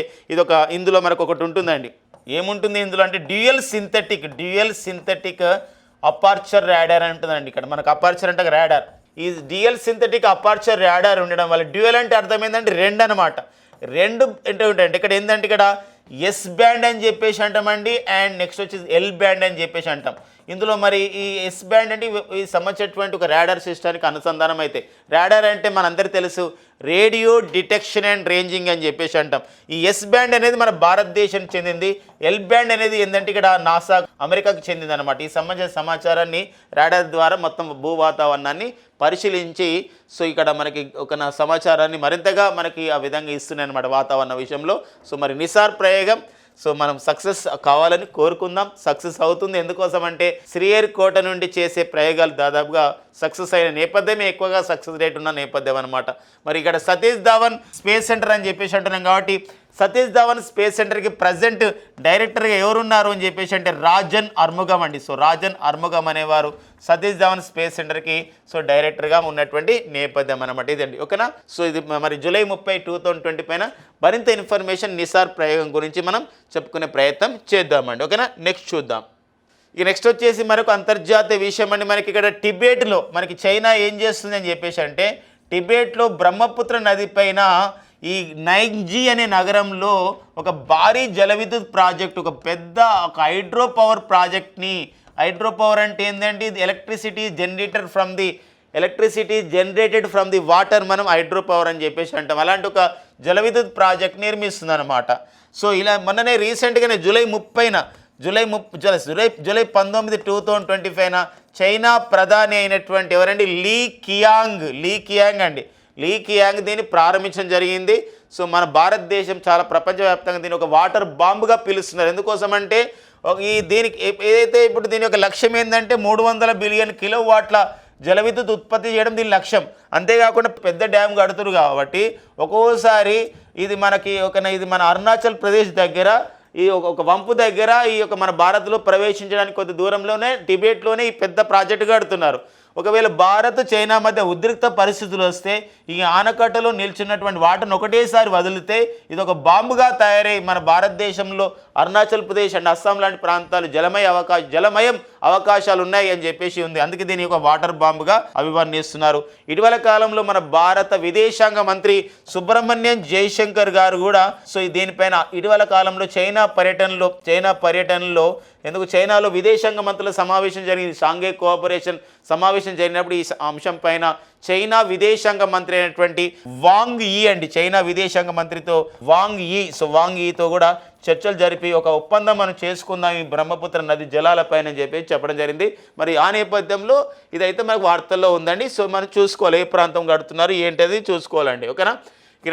ఇందులో మనకు ఒకటి ఉంటుందండి. ఏముంటుంది ఇందులో అంటే డ్యూయల్ సింథటిక్ అపర్చర్ రాడార్ అని ఉంటుందండి. ఇక్కడ మనకు అపర్చర్ అంటే రాడార్, ఈ డ్యూయల్ సింథటిక్ అపర్చర్ రాడార్ ఉండడం వల్ల, డ్యూయల్ అంటే అర్థం ఏంటంటే 2 అనమాట. 2 ఏంటంటే ఇక్కడ ఏంటంటే ఇక్కడ ఎస్ బ్యాండ్ అని చెప్పేసి అంటామండి, అండ్ నెక్స్ట్ వచ్చేసి ఎల్ బ్యాండ్ అని చెప్పేసి అంటాం. ఇందులో మరి ఈ ఎస్ బ్యాండ్ అంటే ఈ సంబంధించినటువంటి ఒక రాడార్ సిస్టానికి అనుసంధానం అయితే, రాడార్ అంటే మనందరికీ తెలుసు రేడియో డిటెక్షన్ అండ్ రేంజింగ్ అని చెప్పేసి అంటాం. ఈ ఎస్ బ్యాండ్ అనేది మన భారతదేశం చెందింది. ఎల్ బ్యాండ్ అనేది ఏంటంటే ఇక్కడ నాసా అమెరికాకు చెందింది అనమాట. ఈ సంబంధించిన సమాచారాన్ని రాడార్ ద్వారా మొత్తం భూ వాతావరణాన్ని పరిశీలించి ఇక్కడ మనకి ఒక సమాచారాన్ని మరింతగా మనకి ఆ విధంగా ఇస్తున్నాయి అనమాట వాతావరణ విషయంలో. మరి నిసార్ ప్రయోగం మనం సక్సెస్ కావాలని కోరుకుందాం. సక్సెస్ అవుతుంది. ఎందుకోసం అంటే శ్రీహరికోట నుండి చేసే ప్రయోగాలు దాదాపుగా సక్సెస్ అయిన నేపథ్యమే ఎక్కువగా సక్సెస్ రేట్ ఉన్న నేపథ్యం అనమాట. మరి ఇక్కడ సతీష్ ధావన్ స్పేస్ సెంటర్ అని చెప్పేసి అంటున్నాం కాబట్టి సతీష్ ధావన్ స్పేస్ సెంటర్కి ప్రజెంట్ డైరెక్టర్గా ఎవరున్నారు అని చెప్పేసి అంటే రాజన్ అర్ముగం అండి. రాజన్ అర్ముగం అనేవారు సతీష్ ధావన్ స్పేస్ సెంటర్కి డైరెక్టర్గా ఉన్నటువంటి నేపథ్యం అనమాట ఇదండి. ఓకేనా? ఇది మరి జూలై 30, 2020 పైన మరింత ఇన్ఫర్మేషన్ నిసార్ ప్రయోగం గురించి మనం చెప్పుకునే ప్రయత్నం చేద్దామండి. ఓకేనా? నెక్స్ట్ చూద్దాం. నెక్స్ట్ వచ్చేసి మరొక అంతర్జాతీయ విషయం అండి. మనకి ఇక్కడ టిబెట్లో మనకి చైనా ఏం చేస్తుంది అని చెప్పేసి అంటే టిబెట్లో బ్రహ్మపుత్ర నది పైన ఈ నైంగ్జీ అనే నగరంలో ఒక భారీ జల విద్యుత్ ప్రాజెక్ట్, ఒక పెద్ద హైడ్రో పవర్ ప్రాజెక్ట్ని, హైడ్రో పవర్ అంటే ఏంటంటే ఇది electricity generated from the water, మనం హైడ్రో పవర్ అని చెప్పేసి అంటాం. అలాంటి ఒక జల విద్యుత్ ప్రాజెక్ట్ నిర్మిస్తుంది అనమాట. ఇలా మొన్ననే రీసెంట్గానే జూలై 19, 2025 చైనా ప్రధాని అయినటువంటి ఎవరండి లీ కియాంగ్ దీన్ని ప్రారంభించడం జరిగింది. మన భారతదేశం చాలా ప్రపంచవ్యాప్తంగా దీన్ని ఒక వాటర్ బాంబుగా పిలుస్తున్నారు. ఎందుకోసం అంటే దీనికి ఏదైతే ఇప్పుడు దీని యొక్క లక్ష్యం ఏంటంటే 300 బిలియన్ కిలోవాట్ల జల విద్యుత్ ఉత్పత్తి చేయడం దీని లక్ష్యం. అంతేకాకుండా పెద్ద డ్యామ్ కడుతురు కాబట్టి ఒక్కోసారి ఇది మన అరుణాచల్ ప్రదేశ్ దగ్గర ఈ ఒక వంపు దగ్గర మన భారత్లో ప్రవేశించడానికి కొద్ది దూరంలోనే టిబెట్లోనే ఈ పెద్ద ప్రాజెక్టు కడుతున్నారు. ఒకవేళ భారత్ చైనా మధ్య ఉద్రిక్త పరిస్థితులు వస్తే ఈ ఆనకట్టలో నిల్చున్నటువంటి వాటర్ను ఒకటేసారి వదిలితే ఇది ఒక బాంబుగా తయారై మన భారతదేశంలో అరుణాచల్ ప్రదేశ్ అండ్ అస్సాం లాంటి ప్రాంతాలు జలమయం అవకాశాలు ఉన్నాయి అని చెప్పేసి ఉంది. అందుకే దీని ఒక వాటర్ బాంబుగా అభివర్ణిస్తున్నారు. ఇటీవల కాలంలో మన భారత విదేశాంగ మంత్రి సుబ్రహ్మణ్యం జైశంకర్ గారు కూడా దీనిపైన ఇటీవల కాలంలో చైనా పర్యటనలో ఎందుకు చైనాలో విదేశాంగ మంత్రుల సమావేశం జరిగింది, షాంఘై కోఆపరేషన్ సమావేశం జరిగినప్పుడు ఈ అంశం పైన చైనా విదేశాంగ మంత్రి అయినటువంటి వాంగ్ యీ అండి, చైనా విదేశాంగ మంత్రితో వాంగ్ యీతో కూడా చర్చలు జరిపి ఒక ఒప్పందం మనం చేసుకుందాం ఈ బ్రహ్మపుత్ర నది జలాలపైన అని చెప్పి చెప్పడం జరిగింది. మరి ఆ నేపథ్యంలో ఇదైతే మనకు వార్తల్లో ఉందండి. మనం చూసుకోవాలి ఏ ప్రాంతం కడుతున్నారు ఏంటది చూసుకోవాలండి. ఓకేనా?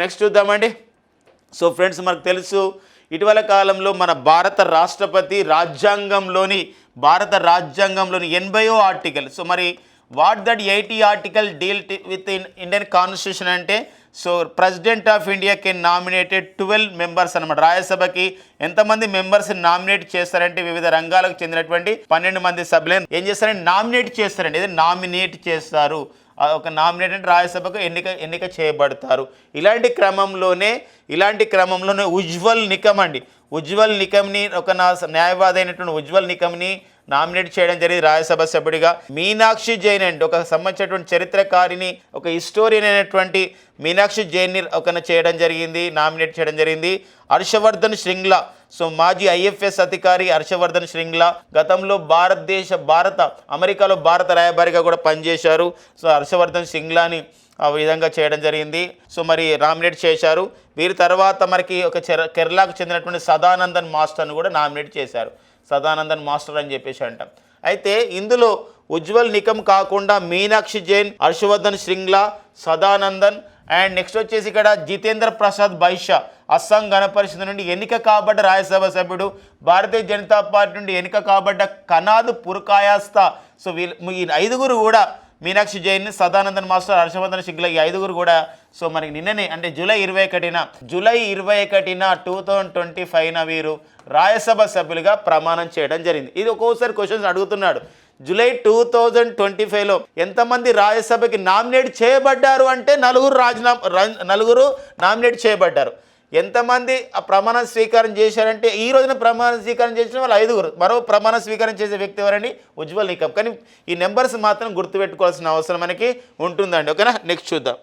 నెక్స్ట్ చూద్దామండి. ఫ్రెండ్స్ మనకు తెలుసు ఇటీవల కాలంలో మన భారత రాజ్యాంగంలోని 80వ ఆర్టికల్ మరి what that 80 article deal with Indian constitution అంటే president of India can nominated 12 members అనమాట. రాజ్యసభకి ఎంతమంది మెంబర్స్ నామినేట్ చేస్తారంటే వివిధ రంగాలకు చెందినటువంటి 12 మంది సభ్యులను ఏం చేస్తారంటే నామినేట్ చేస్తారు. ఒక నామినేట్ అంటే రాజ్యసభకు ఎన్నిక చేయబడతారు. ఇలాంటి క్రమంలోనే ఉజ్వల్ నికమ్ని ఒక న్యాయవాది అయినటువంటి ఉజ్వల్ నికమ్ని నామినేట్ చేయడం జరిగింది రాజ్యసభ సభ్యుడిగా. మీనాక్షి జైన్ అండి ఒక సంబంధించినటువంటి చరిత్రకారిని, ఒక హిస్టోరియన్ అయినటువంటి మీనాక్షి జైన్ని నామినేట్ చేయడం జరిగింది. హర్షవర్ధన్ శ్రింగ్లా మాజీ ఐఎఫ్ఎస్ అధికారి హర్షవర్ధన్ శ్రింగ్లా గతంలో అమెరికాలో భారత రాయబారిగా కూడా పనిచేశారు. హర్షవర్ధన్ శ్రింగ్లాని ఆ విధంగా చేయడం జరిగింది. సో మరి నామినేట్ చేశారు. వీరి తర్వాత మనకి ఒక కేరళకు చెందినటువంటి సదానందన్ మాస్టర్ను కూడా నామినేట్ చేశారు. సదానందన్ మాస్టర్ అని చెప్పేసి అంటాం. అయితే ఇందులో ఉజ్వల్ నికమ్ కాకుండా మీనాక్షి జైన్, హర్షవర్ధన్ శ్రింగ్లా, సదానందన్ అండ్ నెక్స్ట్ వచ్చేసి ఇక్కడ జితేంద్ర ప్రసాద్ బైషా అస్సాం గణపరిషత్ నుండి ఎన్నిక కాబడ్డ రాజ్యసభ సభ్యుడు, భారతీయ జనతా పార్టీ నుండి ఎన్నిక కాబడ్డ కనాద్ పురకాయస్థ. సో ఈ ఐదుగురు కూడా మీనాక్షి జైన్, సదానందన్ మాస్టర్, హర్షవర్ధన్ శ్రింగ్లా, ఈ ఐదుగురు కూడా సో మనకి నిన్ననే అంటే జూలై 21 2025 వీరు రాజ్యసభ సభ్యులుగా ప్రమాణం చేయడం జరిగింది. ఇది ఒక్కోసారి క్వశ్చన్స్ అడుగుతున్నాడు. జూలై 2025లో ఎంతమంది రాజ్యసభకి నామినేట్ చేయబడ్డారు అంటే నలుగురు నామినేట్ చేయబడ్డారు. ఎంతమంది ఆ ప్రమాణ స్వీకారం చేశారంటే ఈ రోజున ప్రమాణ స్వీకారం చేసిన వాళ్ళు ఐదుగురు. మరో ప్రమాణ స్వీకారం చేసే వ్యక్తి ఎవరండి? ఉజ్వల్ నికమ్. కానీ ఈ నెంబర్స్ మాత్రం గుర్తుపెట్టుకోవాల్సిన అవసరం మనకి ఉంటుందండి. ఓకేనా, నెక్స్ట్ చూద్దాం.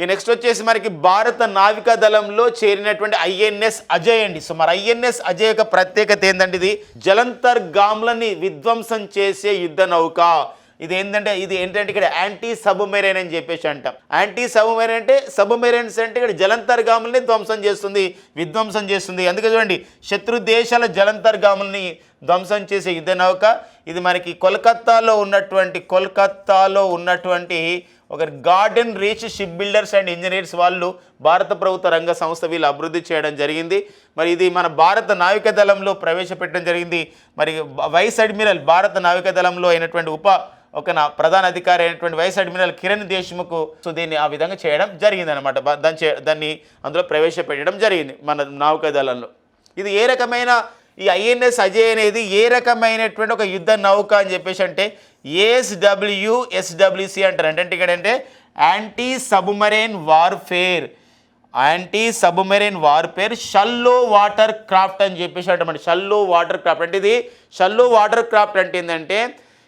ఈ నెక్స్ట్ వచ్చేసి మనకి భారత నావికా దళంలో చేరినటువంటి ఐఎన్ఎస్ అజయ్ అండి. సో మరి ఐఎన్ఎస్ అజయ్ యొక్క ప్రత్యేకత ఏంటంటే ఇది జలంతర్గామ్లని విధ్వంసం చేసే యుద్ధ నౌక. ఇది ఏంటంటే ఇక్కడ యాంటీ సబ్మెరైన్ అని చెప్పేసి అంటాం. యాంటీ సబ్మెరైన్ అంటే సబ్మెరైన్స్ అంటే ఇక్కడ జలంతర్గాములని విధ్వంసం చేస్తుంది. అందుకే చూడండి, శత్రు దేశాల జలంతర్గాములని ధ్వంసం చేసే యుద్ధ నౌక. ఇది మనకి కోల్కత్తాలో ఉన్నటువంటి ఒక garden reach ship builders and engineers వాళ్ళు భారత ప్రభుత్వ రంగ సంస్థ వీళ్ళు అభివృద్ధి చేయడం జరిగింది. మరి ఇది మన భారత నావికా దళంలో ప్రవేశపెట్టడం జరిగింది. మరి వైస్ అడ్మిరల్ భారత నావికా దళంలో అయినటువంటి ప్రధాన అధికారి అయినటువంటి vice admiral Kiran Deshmukh so దీన్ని ఆ విధంగా చేయడం జరిగింది అనమాట. దాన్ని అందులో ప్రవేశపెట్టడం జరిగింది మన నావికా దళంలో. ఇది ఏ రకమైన ఈ ఐఎన్ఎస్ అజయ్ అనేది ఏ రకమైనటువంటి ఒక యుద్ధ నౌక అని చెప్పేసి అంటే ASWSWC అంటారు. అంటే ఇక్కడ anti submarine warfare shallow water craft అని చెప్పేసి అంటామండి. షల్లో వాటర్ క్రాఫ్ట్ అంటే ఇది షల్లో వాటర్ క్రాఫ్ట్ అంటే ఏంటంటే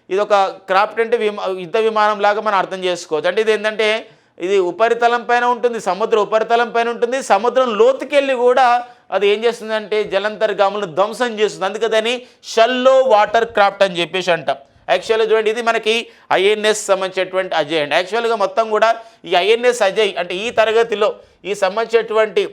ఇది ఒక క్రాఫ్ట్ అంటే యుద్ధ విమానం లాగా మనం అర్థం చేసుకోవచ్చు. అంటే ఇది ఏంటంటే ఇది ఉపరితలం పైన ఉంటుంది, సముద్ర ఉపరితలం పైన ఉంటుంది, సముద్రం లోతుకెళ్ళి కూడా అది ఏం చేస్తుందంటే జలంతర్గాములను ధ్వంసం చేస్తుంది. అందుకని షల్లో వాటర్ క్రాఫ్ట్ అని చెప్పేసి అంటాం. యాక్చువల్గా చూడండి, ఇది మనకి ఐఎన్ఎస్ సంబంధించినటువంటి అజయ్ అండి. యాక్చువల్గా మొత్తం కూడా ఈ ఐఎన్ఎస్ అజయ్ అంటే ఈ తరగతిలో ఈ సంబంధించినటువంటి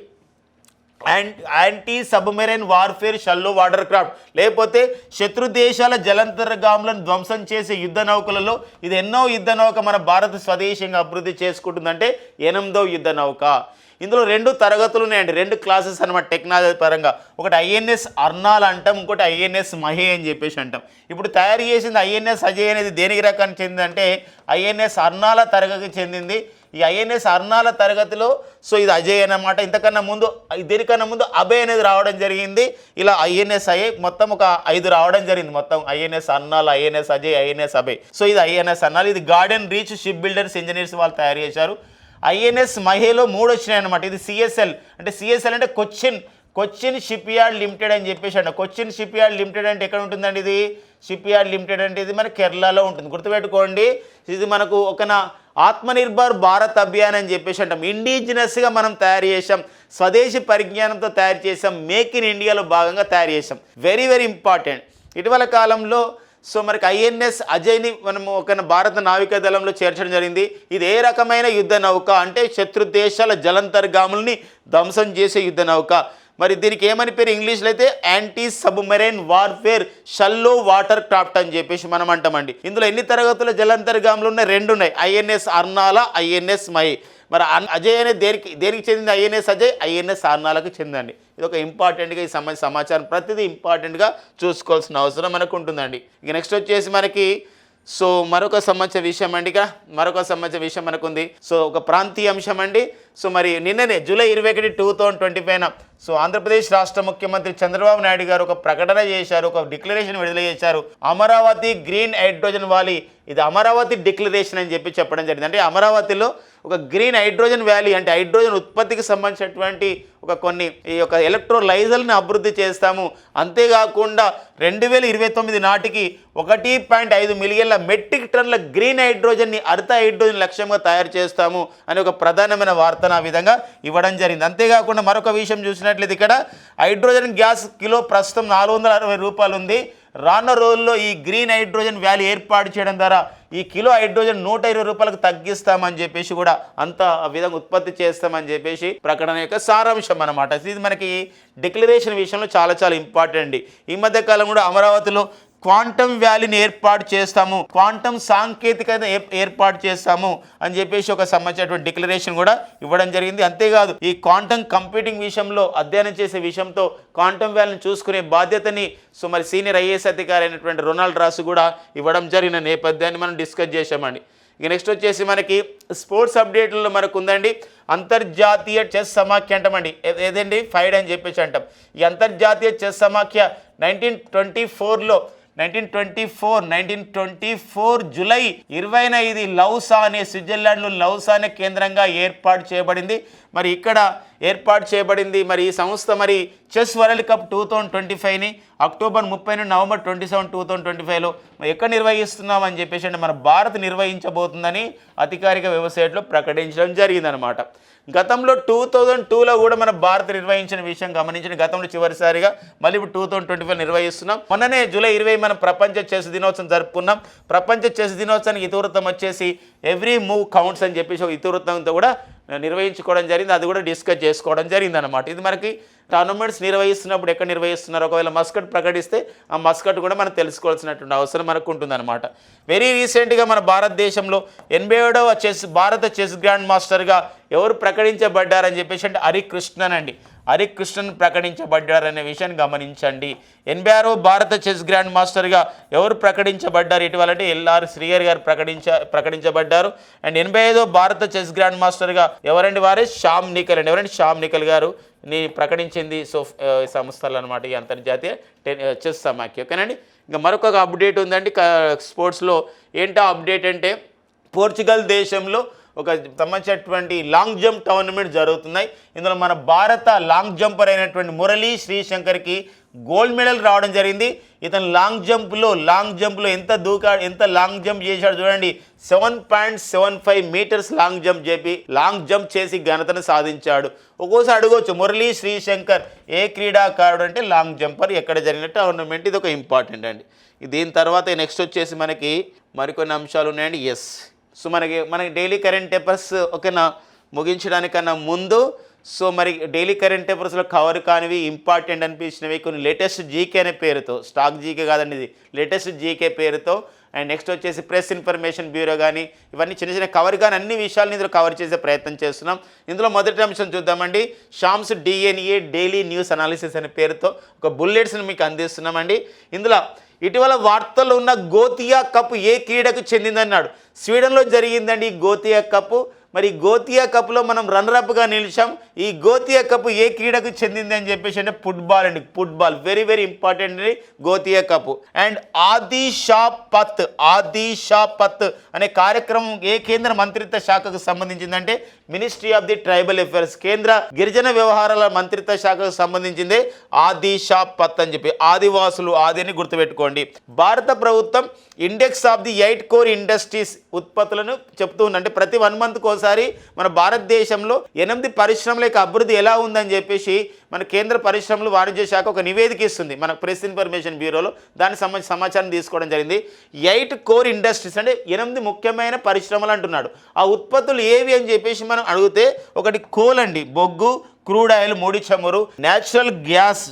anti submarine warfare shallow water craft లేకపోతే శత్రు దేశాల జలంతర్గాములను ధ్వంసం చేసే యుద్ధ నౌకలలో ఇది ఎన్నో యుద్ధ నౌక మన భారత స్వదేశంగా అభివృద్ధి చేసుకుంటుందంటే 8వ యుద్ధ నౌక. ఇందులో 2 తరగతులు ఉన్నాయండి, 2 క్లాసెస్ అనమాట టెక్నాలజీ పరంగా. ఒకటి ఐఎన్ఎస్ అర్నాల్ అంటాం, ఇంకోటి ఐఎన్ఎస్ మహే అని చెప్పేసి అంటాం. ఇప్పుడు తయారు చేసింది ఐఎన్ఎస్ అజయ్ అనేది దేనికి రకానికి చెందిందంటే ఐఎన్ఎస్ అర్నాల తరగతికి చెందింది. ఈ ఐఎన్ఎస్ అర్నాల తరగతిలో సో ఇది అజయ్ అన్నమాట. దీనికన్నా ముందు అభయ్ అనేది రావడం జరిగింది. ఇలా ఐఎన్ఎస్ అజయ్ మొత్తం ఒక 5 రావడం జరిగింది. మొత్తం INS Arnal, INS Ajay, INS Abhay. So ఇది ఐఎన్ఎస్ అర్నాల్, ఇది garden reach ship builders engineers వాళ్ళు తయారు చేశారు. ఐఎన్ఎస్ మహేలో 3 వచ్చినాయి అనమాట. ఇది సిఎస్ఎల్ అంటే కొచ్చిన్ షిప్ యార్డ్ లిమిటెడ్ అని చెప్పేసి అంట. కొచ్చిన్ షిప్ యార్డ్ లిమిటెడ్ అంటే ఎక్కడ ఉంటుందండి? ఇది షిప్ యార్డ్ లిమిటెడ్ అంటే ఇది మన కేరళలో ఉంటుంది. గుర్తుపెట్టుకోండి, ఇది మనకు ఆత్మనిర్భర్ భారత్ అభియాన్ అని చెప్పేసి అంటాం. ఇండిజినస్గా మనం తయారు చేసాం, స్వదేశీ పరిజ్ఞానంతో తయారు చేసాం, మేక్ ఇన్ ఇండియాలో భాగంగా తయారు చేసాం. Very very important. ఇటీవల కాలంలో సో మనకి ఐఎన్ఎస్ అజయ్ని మనము భారత నావికా దళంలో చేర్చడం జరిగింది. ఇది ఏ రకమైన యుద్ధ నౌక అంటే శత్రు దేశాల జలంతర్గాములని ధ్వంసం చేసే యుద్ధ నౌక. మరి దీనికి ఏమని పేరు ఇంగ్లీష్లో అయితే anti submarine warfare shallow water craft అని చెప్పేసి మనం అంటామండి. ఇందులో ఎన్ని తరగతుల జలంతర్గాములు ఉన్నాయి? 2 ఉన్నాయి, ఐఎన్ఎస్ అర్నాల, ఐఎన్ఎస్ మై. మరి అజయ్ అనేది దేనికి చెందింది? ఐఎన్ఎస్ అజయ్ ఐఎన్ఎస్ అర్నాలకు చెందండి. ఇది ఒక ఇంపార్టెంట్గా ఈ సమాచారం ప్రతిదీ ఇంపార్టెంట్గా చూసుకోవాల్సిన అవసరం మనకు ఉంటుందండి. ఇక నెక్స్ట్ వచ్చేసి మనకి సో మరొక సంబంధించిన విషయం అండి. ఇక మరొక సంబంధించిన విషయం మనకు ఉంది. సో ఒక ప్రాంతీయ అంశం అండి. సో మరి నిన్ననే జూలై 21, 2025 సో ఆంధ్రప్రదేశ్ రాష్ట్ర ముఖ్యమంత్రి చంద్రబాబు నాయుడు గారు ఒక ప్రకటన చేశారు, ఒక డిక్లరేషన్ విడుదల చేశారు. అమరావతి గ్రీన్ హైడ్రోజన్ వ్యాలీ, ఇది అమరావతి డిక్లరేషన్ అని చెప్పడం జరిగింది. అంటే అమరావతిలో ఒక గ్రీన్ హైడ్రోజన్ వ్యాలీ అంటే హైడ్రోజన్ ఉత్పత్తికి సంబంధించినటువంటి కొన్ని ఈ యొక్క ఎలక్ట్రోలైజర్ని అభివృద్ధి చేస్తాము. అంతేకాకుండా 2029 నాటికి 1.5 మిలియన్ల మెట్రిక్ టన్నుల గ్రీన్ హైడ్రోజన్ని హరిత హైడ్రోజన్ లక్ష్యంగా తయారు చేస్తాము అని ఒక ప్రధానమైన వార్తను ఆ విధంగా ఇవ్వడం జరిగింది. అంతేకాకుండా మరొక విషయం చూసినట్లయితే ఇక్కడ హైడ్రోజన్ గ్యాస్ కిలో ప్రస్తుతం 460 రూపాయలు ఉంది. రానున్న రోజుల్లో ఈ గ్రీన్ హైడ్రోజన్ వ్యాలీ ఏర్పాటు చేయడం ద్వారా ఈ కిలో హైడ్రోజన్ 120 రూపాయలకు తగ్గిస్తామని చెప్పేసి కూడా అంత ఆ విధంగా ఉత్పత్తి చేస్తామని చెప్పేసి ప్రకటన యొక్క సారాంశం అన్నమాట. ఇది మనకి డిక్లరేషన్ విషయంలో చాలా చాలా ఇంపార్టెంట్. ఈ మధ్య కాలం కూడా అమరావతిలో క్వాంటమ్ వ్యాలీని ఏర్పాటు చేస్తాము, క్వాంటమ్ సాంకేతికత ఏర్పాటు చేస్తాము అని చెప్పేసి ఒక సంబంధించినటువంటి డిక్లరేషన్ కూడా ఇవ్వడం జరిగింది. అంతేకాదు ఈ క్వాంటమ్ కంప్యూటింగ్ విషయంలో అధ్యయనం చేసే విషయంతో క్వాంటమ్ వ్యాలీని చూసుకునే బాధ్యతని మరి సీనియర్ ఐఏఎస్ అధికారి అయినటువంటి రొనాల్డ్ రాసు కూడా ఇవ్వడం జరిగిన నేపథ్యాన్ని మనం డిస్కస్ చేసామండి. ఇక నెక్స్ట్ వచ్చేసి మనకి స్పోర్ట్స్ అప్డేట్లలో మనకు ఉందండి అంతర్జాతీయ చెస్ సమాఖ్య అంటామండి. ఏదండి ఫైడ్ అని చెప్పేసి అంటాం. ఈ అంతర్జాతీయ చెస్ సమాఖ్య 1924 జూలై 20న ఇది లౌసా అనే స్విట్జర్లాండ్లో లౌసా అనే కేంద్రంగా ఏర్పాటు చేయబడింది. మరి ఇక్కడ ఏర్పాటు చేయబడింది. మరి ఈ సంస్థ మరి చెస్ వరల్డ్ కప్ 2025ని అక్టోబర్ 30 నుండి నవంబర్ 27, 2025లో ఎక్కడ నిర్వహిస్తున్నాం అని చెప్పేసి అంటే మన భారత్ నిర్వహించబోతుందని అధికారిక వెబ్సైట్లో ప్రకటించడం జరిగిందనమాట. గతంలో 2002లో కూడా మన భారత్ నిర్వహించిన విషయం గమనించిన గతంలో చివరిసారిగా మళ్ళీ ఇప్పుడు 2025 నిర్వహిస్తున్నాం. మొన్ననే జూలై 20 మనం ప్రపంచ చెస్ దినోత్సవం జరుపుకున్నాం. ప్రపంచ చెస్ దినోత్సవానికి ఇతివృత్తం వచ్చేసి ఎవ్రీ మూవ్ కౌంట్స్ అని చెప్పేసి ఒక ఇతివృత్తంతో కూడా నిర్వహించుకోవడం జరిగింది. అది కూడా డిస్కస్ చేసుకోవడం జరిగింది అనమాట. ఇది మనకి టోర్నమెంట్స్ నిర్వహిస్తున్నప్పుడు ఎక్కడ నిర్వహిస్తున్నారు, ఒకవేళ మస్కట్ ప్రకటిస్తే ఆ మస్కట్ కూడా మనం తెలుసుకోవాల్సినటువంటి అవసరం మనకు ఉంటుందన్నమాట. వెరీ రీసెంట్గా మన భారతదేశంలో 87వ భారత చెస్ గ్రాండ్ మాస్టర్గా ఎవరు ప్రకటించబడ్డారని చెప్పేసి అంటే హరికృష్ణన్ అండి. హరికృష్ణన్ ప్రకటించబడ్డారనే విషయాన్ని గమనించండి. 86వ భారత చెస్ గ్రాండ్ మాస్టర్గా ఎవరు ప్రకటించబడ్డారు ఇటీవలంటే ఎల్ఆర్ శ్రీహరి గారు ప్రకటించబడ్డారు. అండ్ 85వ భారత చెస్ గ్రాండ్ మాస్టర్గా ఎవరండి వారే శ్యామ్ నికల్ అండి. ఎవరండి శ్యామ్ నికల్ గారు ప్రకటించింది సంస్థలు అనమాట ఈ అంతర్జాతీయ చెస్ సమాఖ్య. ఓకేనండి. ఇంకా మరొక అప్డేట్ ఉందండి స్పోర్ట్స్లో. ఏంటో అప్డేట్ అంటే పోర్చుగల్ దేశంలో ఒక సంబంధించినటువంటి లాంగ్ జంప్ టోర్నమెంట్ జరుగుతున్నాయి. ఇందులో మన భారత లాంగ్ జంపర్ అయినటువంటి మురళీ శ్రీశంకర్కి గోల్డ్ మెడల్ రావడం జరిగింది. ఇతను లాంగ్ జంప్లో ఎంత లాంగ్ జంప్ చేశాడు చూడండి. 7.75 మీటర్స్ లాంగ్ జంప్ చేసి ఘనతను సాధించాడు. ఒక్కోసారి అడగవచ్చు మురళీ శ్రీశంకర్ ఏ క్రీడాకారుడు అంటే లాంగ్ జంపర్. ఎక్కడ జరిగిన టోర్నమెంట్ ఇది ఒక ఇంపార్టెంట్ అండి. దీని తర్వాత నెక్స్ట్ వచ్చేసి మనకి మరికొన్ని అంశాలు ఉన్నాయండి. సో మనకి డైలీ కరెంట్ అఫైర్స్ ఓకేనా ముగించడానికన్నా ముందు మరి డైలీ కరెంట్ అఫైర్స్లో కవర్ కానివి ఇంపార్టెంట్ అనిపించినవి కొన్ని లేటెస్ట్ జీకే అనే పేరుతో, స్టాక్ జీకే కాదండి ఇది, లేటెస్ట్ జీకే పేరుతో అండ్ నెక్స్ట్ వచ్చేసి ప్రెస్ ఇన్ఫర్మేషన్ బ్యూరో కానీ ఇవన్నీ చిన్న చిన్న కవర్ కానీ అన్ని విషయాలను ఇందులో కవర్ చేసే ప్రయత్నం చేస్తున్నాం. ఇందులో మొదటి అంశం చూద్దామండి. Sham's DNA daily news analysis అనే పేరుతో ఒక బుల్లెట్స్ని మీకు అందిస్తున్నామండి. ఇందులో ఇటీవల వార్తల్లో ఉన్న గోతియా కప్ ఏ క్రీడకు చెందిందన్నాడు. స్వీడన్లో జరిగిందండి ఈ గోతియా కప్. మరి గోతియా కప్లో మనం రన్నరప్గా నిలిచాం. ఈ గోతియా కప్ ఏ క్రీడకు చెందింది అని చెప్పేసి అంటే ఫుట్బాల్ అండి. ఫుట్బాల్ వెరీ వెరీ ఇంపార్టెంట్ అండి గోతియా కప్. అండ్ ఆది షా పత్ అనే కార్యక్రమం ఏ కేంద్ర మంత్రిత్వ శాఖకు సంబంధించిందంటే ministry of the tribal affairs, కేంద్ర గిరిజన వ్యవహారాల మంత్రిత్వ శాఖకు సంబంధించిందే ఆది షా పత్ అని చెప్పి ఆదివాసులు ఆదిని గుర్తుపెట్టుకోండి. భారత ప్రభుత్వం index of the 8 core industries ఉత్పత్తులను చెప్తూ ఉందంటే ప్రతి 1 మంత్కి ఒకసారి మన భారతదేశంలో 8 పరిశ్రమల యొక్క అభివృద్ధి ఎలా ఉందని చెప్పేసి మన కేంద్ర పరిశ్రమలు వాణిజ్య శాఖ ఒక నివేదిక ఇస్తుంది మన ప్రెస్ ఇన్ఫర్మేషన్ బ్యూరోలో. దానికి సంబంధించిన సమాచారం తీసుకోవడం జరిగింది. 8 కోర్ ఇండస్ట్రీస్ అంటే 8 ముఖ్యమైన పరిశ్రమలు అంటున్నాడు. ఆ ఉత్పత్తులు ఏవి అని చెప్పేసి మనం అడిగితే ఒకటి కోల్ అండి, బొగ్గు, క్రూడ్ ఆయిల్, ముడి చమురు, న్యాచురల్ గ్యాస్,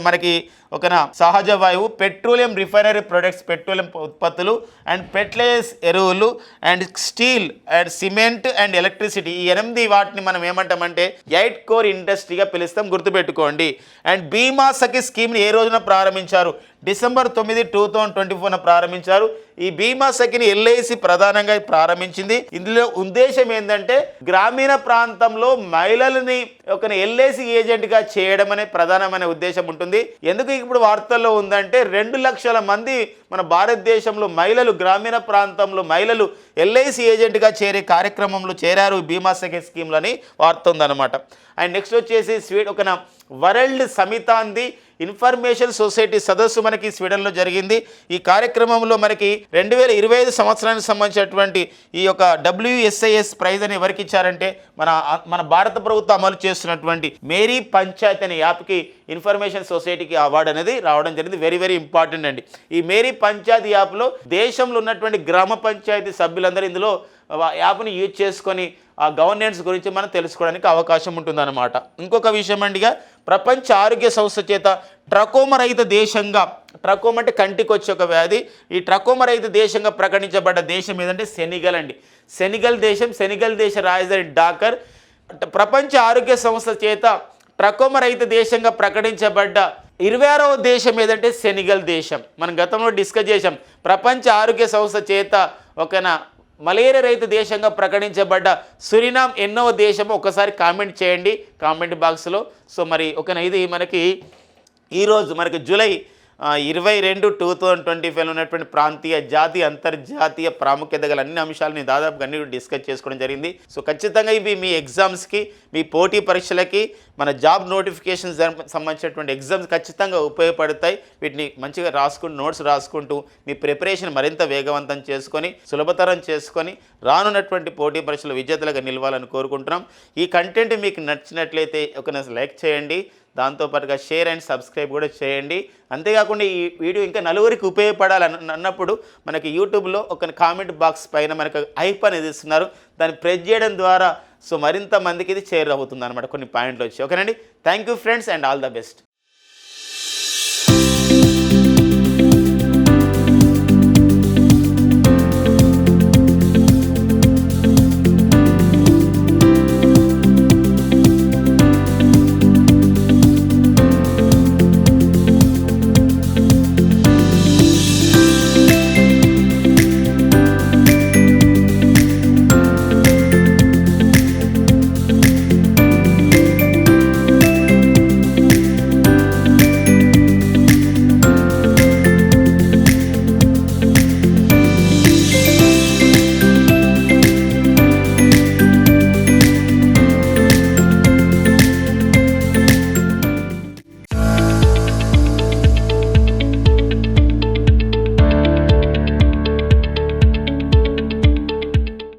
మనకి ఒక సహజ వాయువు, పెట్రోలియం రిఫైనరీ ప్రొడక్ట్స్, పెట్రోలియం ఉత్పత్తులు అండ్ ఫెర్టిలైజర్స్ ఎరువులు and steel and cement and electricity. ఈ 8 వాటిని మనం ఏమంటామంటే 8 కోర్ ఇండస్ట్రీగా పిలుస్తాం, గుర్తుపెట్టుకోండి. అండ్ బీమా సఖి స్కీమ్ని ఏ రోజున ప్రారంభించారు? డిసెంబర్ 9, 2024 ప్రారంభించారు. ఈ బీమా సఖిని ఎల్ఐసి ప్రధానంగా ప్రారంభించింది. ఇందులో ఉద్దేశం ఏంటంటే గ్రామీణ ప్రాంతంలో మహిళలని ఒక ఎల్ఐసి ఏజెంట్గా చేయడం అనే ప్రధానమైన ఉద్దేశం ఉంటుంది. ఎందుకు ఇప్పుడు వార్తల్లో ఉందంటే 2 లక్షల మంది మన భారతదేశంలో మహిళలు, గ్రామీణ ప్రాంతంలో మహిళలు ఎల్ఐసి ఏజెంట్గా చేరే కార్యక్రమంలో చేరారు బీమా సఖి స్కీమ్లని వార్త ఉందన్నమాట. అండ్ నెక్స్ట్ వచ్చేసి ఒక వరల్డ్ సమితాంది ఇన్ఫర్మేషన్ సొసైటీ సదస్సు మనకి స్వీడన్లో జరిగింది. ఈ కార్యక్రమంలో మనకి 2025 సంవత్సరానికి సంబంధించినటువంటి ఈ యొక్క WSIS ప్రైజ్ అని ఎవరికి ఇచ్చారంటే మన భారత ప్రభుత్వం అమలు చేస్తున్నటువంటి మేరీ పంచాయత్ అనే యాప్కి ఇన్ఫర్మేషన్ సొసైటీకి అవార్డు అనేది రావడం జరిగింది. వెరీ వెరీ ఇంపార్టెంట్ అండి. ఈ మేరీ పంచాయతీ యాప్లో దేశంలో ఉన్నటువంటి గ్రామ పంచాయతీ సభ్యులందరూ ఇందులో యాప్ని యూజ్ చేసుకొని ఆ గవర్నెన్స్ గురించి మనం తెలుసుకోవడానికి అవకాశం ఉంటుందన్నమాట. ఇంకొక విషయం అండిగా, ప్రపంచ ఆరోగ్య సంస్థ చేత ట్రకోమా రహిత దేశంగా, ట్రకోమా అంటే కంటికి వచ్చే ఒక వ్యాధి, ఈ ట్రకోమా రహిత దేశంగా ప్రకటించబడ్డ దేశం ఏదంటే సెనిగల్ అండి. సెనిగల్ దేశ రాజధాని డాకర్. ప్రపంచ ఆరోగ్య సంస్థ చేత ట్రకోమా రహిత దేశంగా ప్రకటించబడ్డ 26వ దేశం ఏదంటే సెనిగల్ దేశం. మనం గతంలో డిస్కస్ చేసాం. ప్రపంచ ఆరోగ్య సంస్థ చేత మలేరియా రహిత దేశంగా ప్రకటించబడ్డ సురినామ్ ఎన్నో దేశం ఒకసారి కామెంట్ చేయండి కామెంట్ బాక్స్లో. సో మరి ఇది మనకి ఈరోజు మనకి జూలై 22, 2025 ఉన్నటువంటి ప్రాంతీయ, జాతీయ, అంతర్జాతీయ ప్రాముఖ్యత గల అన్ని అంశాలని దాదాపుగా అన్ని డిస్కస్ చేసుకోవడం జరిగింది. సో ఖచ్చితంగా ఇవి మీ ఎగ్జామ్స్కి, మీ పోటీ పరీక్షలకి, మన జాబ్ నోటిఫికేషన్స్ సంబంధించినటువంటి ఎగ్జామ్స్ ఖచ్చితంగా ఉపయోగపడతాయి. వీటిని మంచిగా నోట్స్ రాసుకుంటూ మీ ప్రిపరేషన్ మరింత వేగవంతం చేసుకొని, సులభతరం చేసుకొని రానున్నటువంటి పోటీ పరీక్షల విజేతలుగా నిలవాలని కోరుకుంటున్నాం. ఈ కంటెంట్ మీకు నచ్చినట్లయితే ఒక లైక్ చేయండి, దాంతోపాటుగా షేర్ అండ్ సబ్స్క్రైబ్ కూడా చేయండి. అంతేకాకుండా ఈ వీడియో ఇంకా నలుగురికి ఉపయోగపడాలని అన్నప్పుడు మనకి యూట్యూబ్లో ఒక కామెంట్ బాక్స్ పైన మనకు ఐప్ అనేది ఇస్తున్నారు, దాన్ని ప్రెస్ చేయడం ద్వారా సో మరింత మందికి ఇది షేర్ అవుతుంది అనమాట కొన్ని పాయింట్లు వచ్చి. ఓకేనండి. Thank you friends and all the best.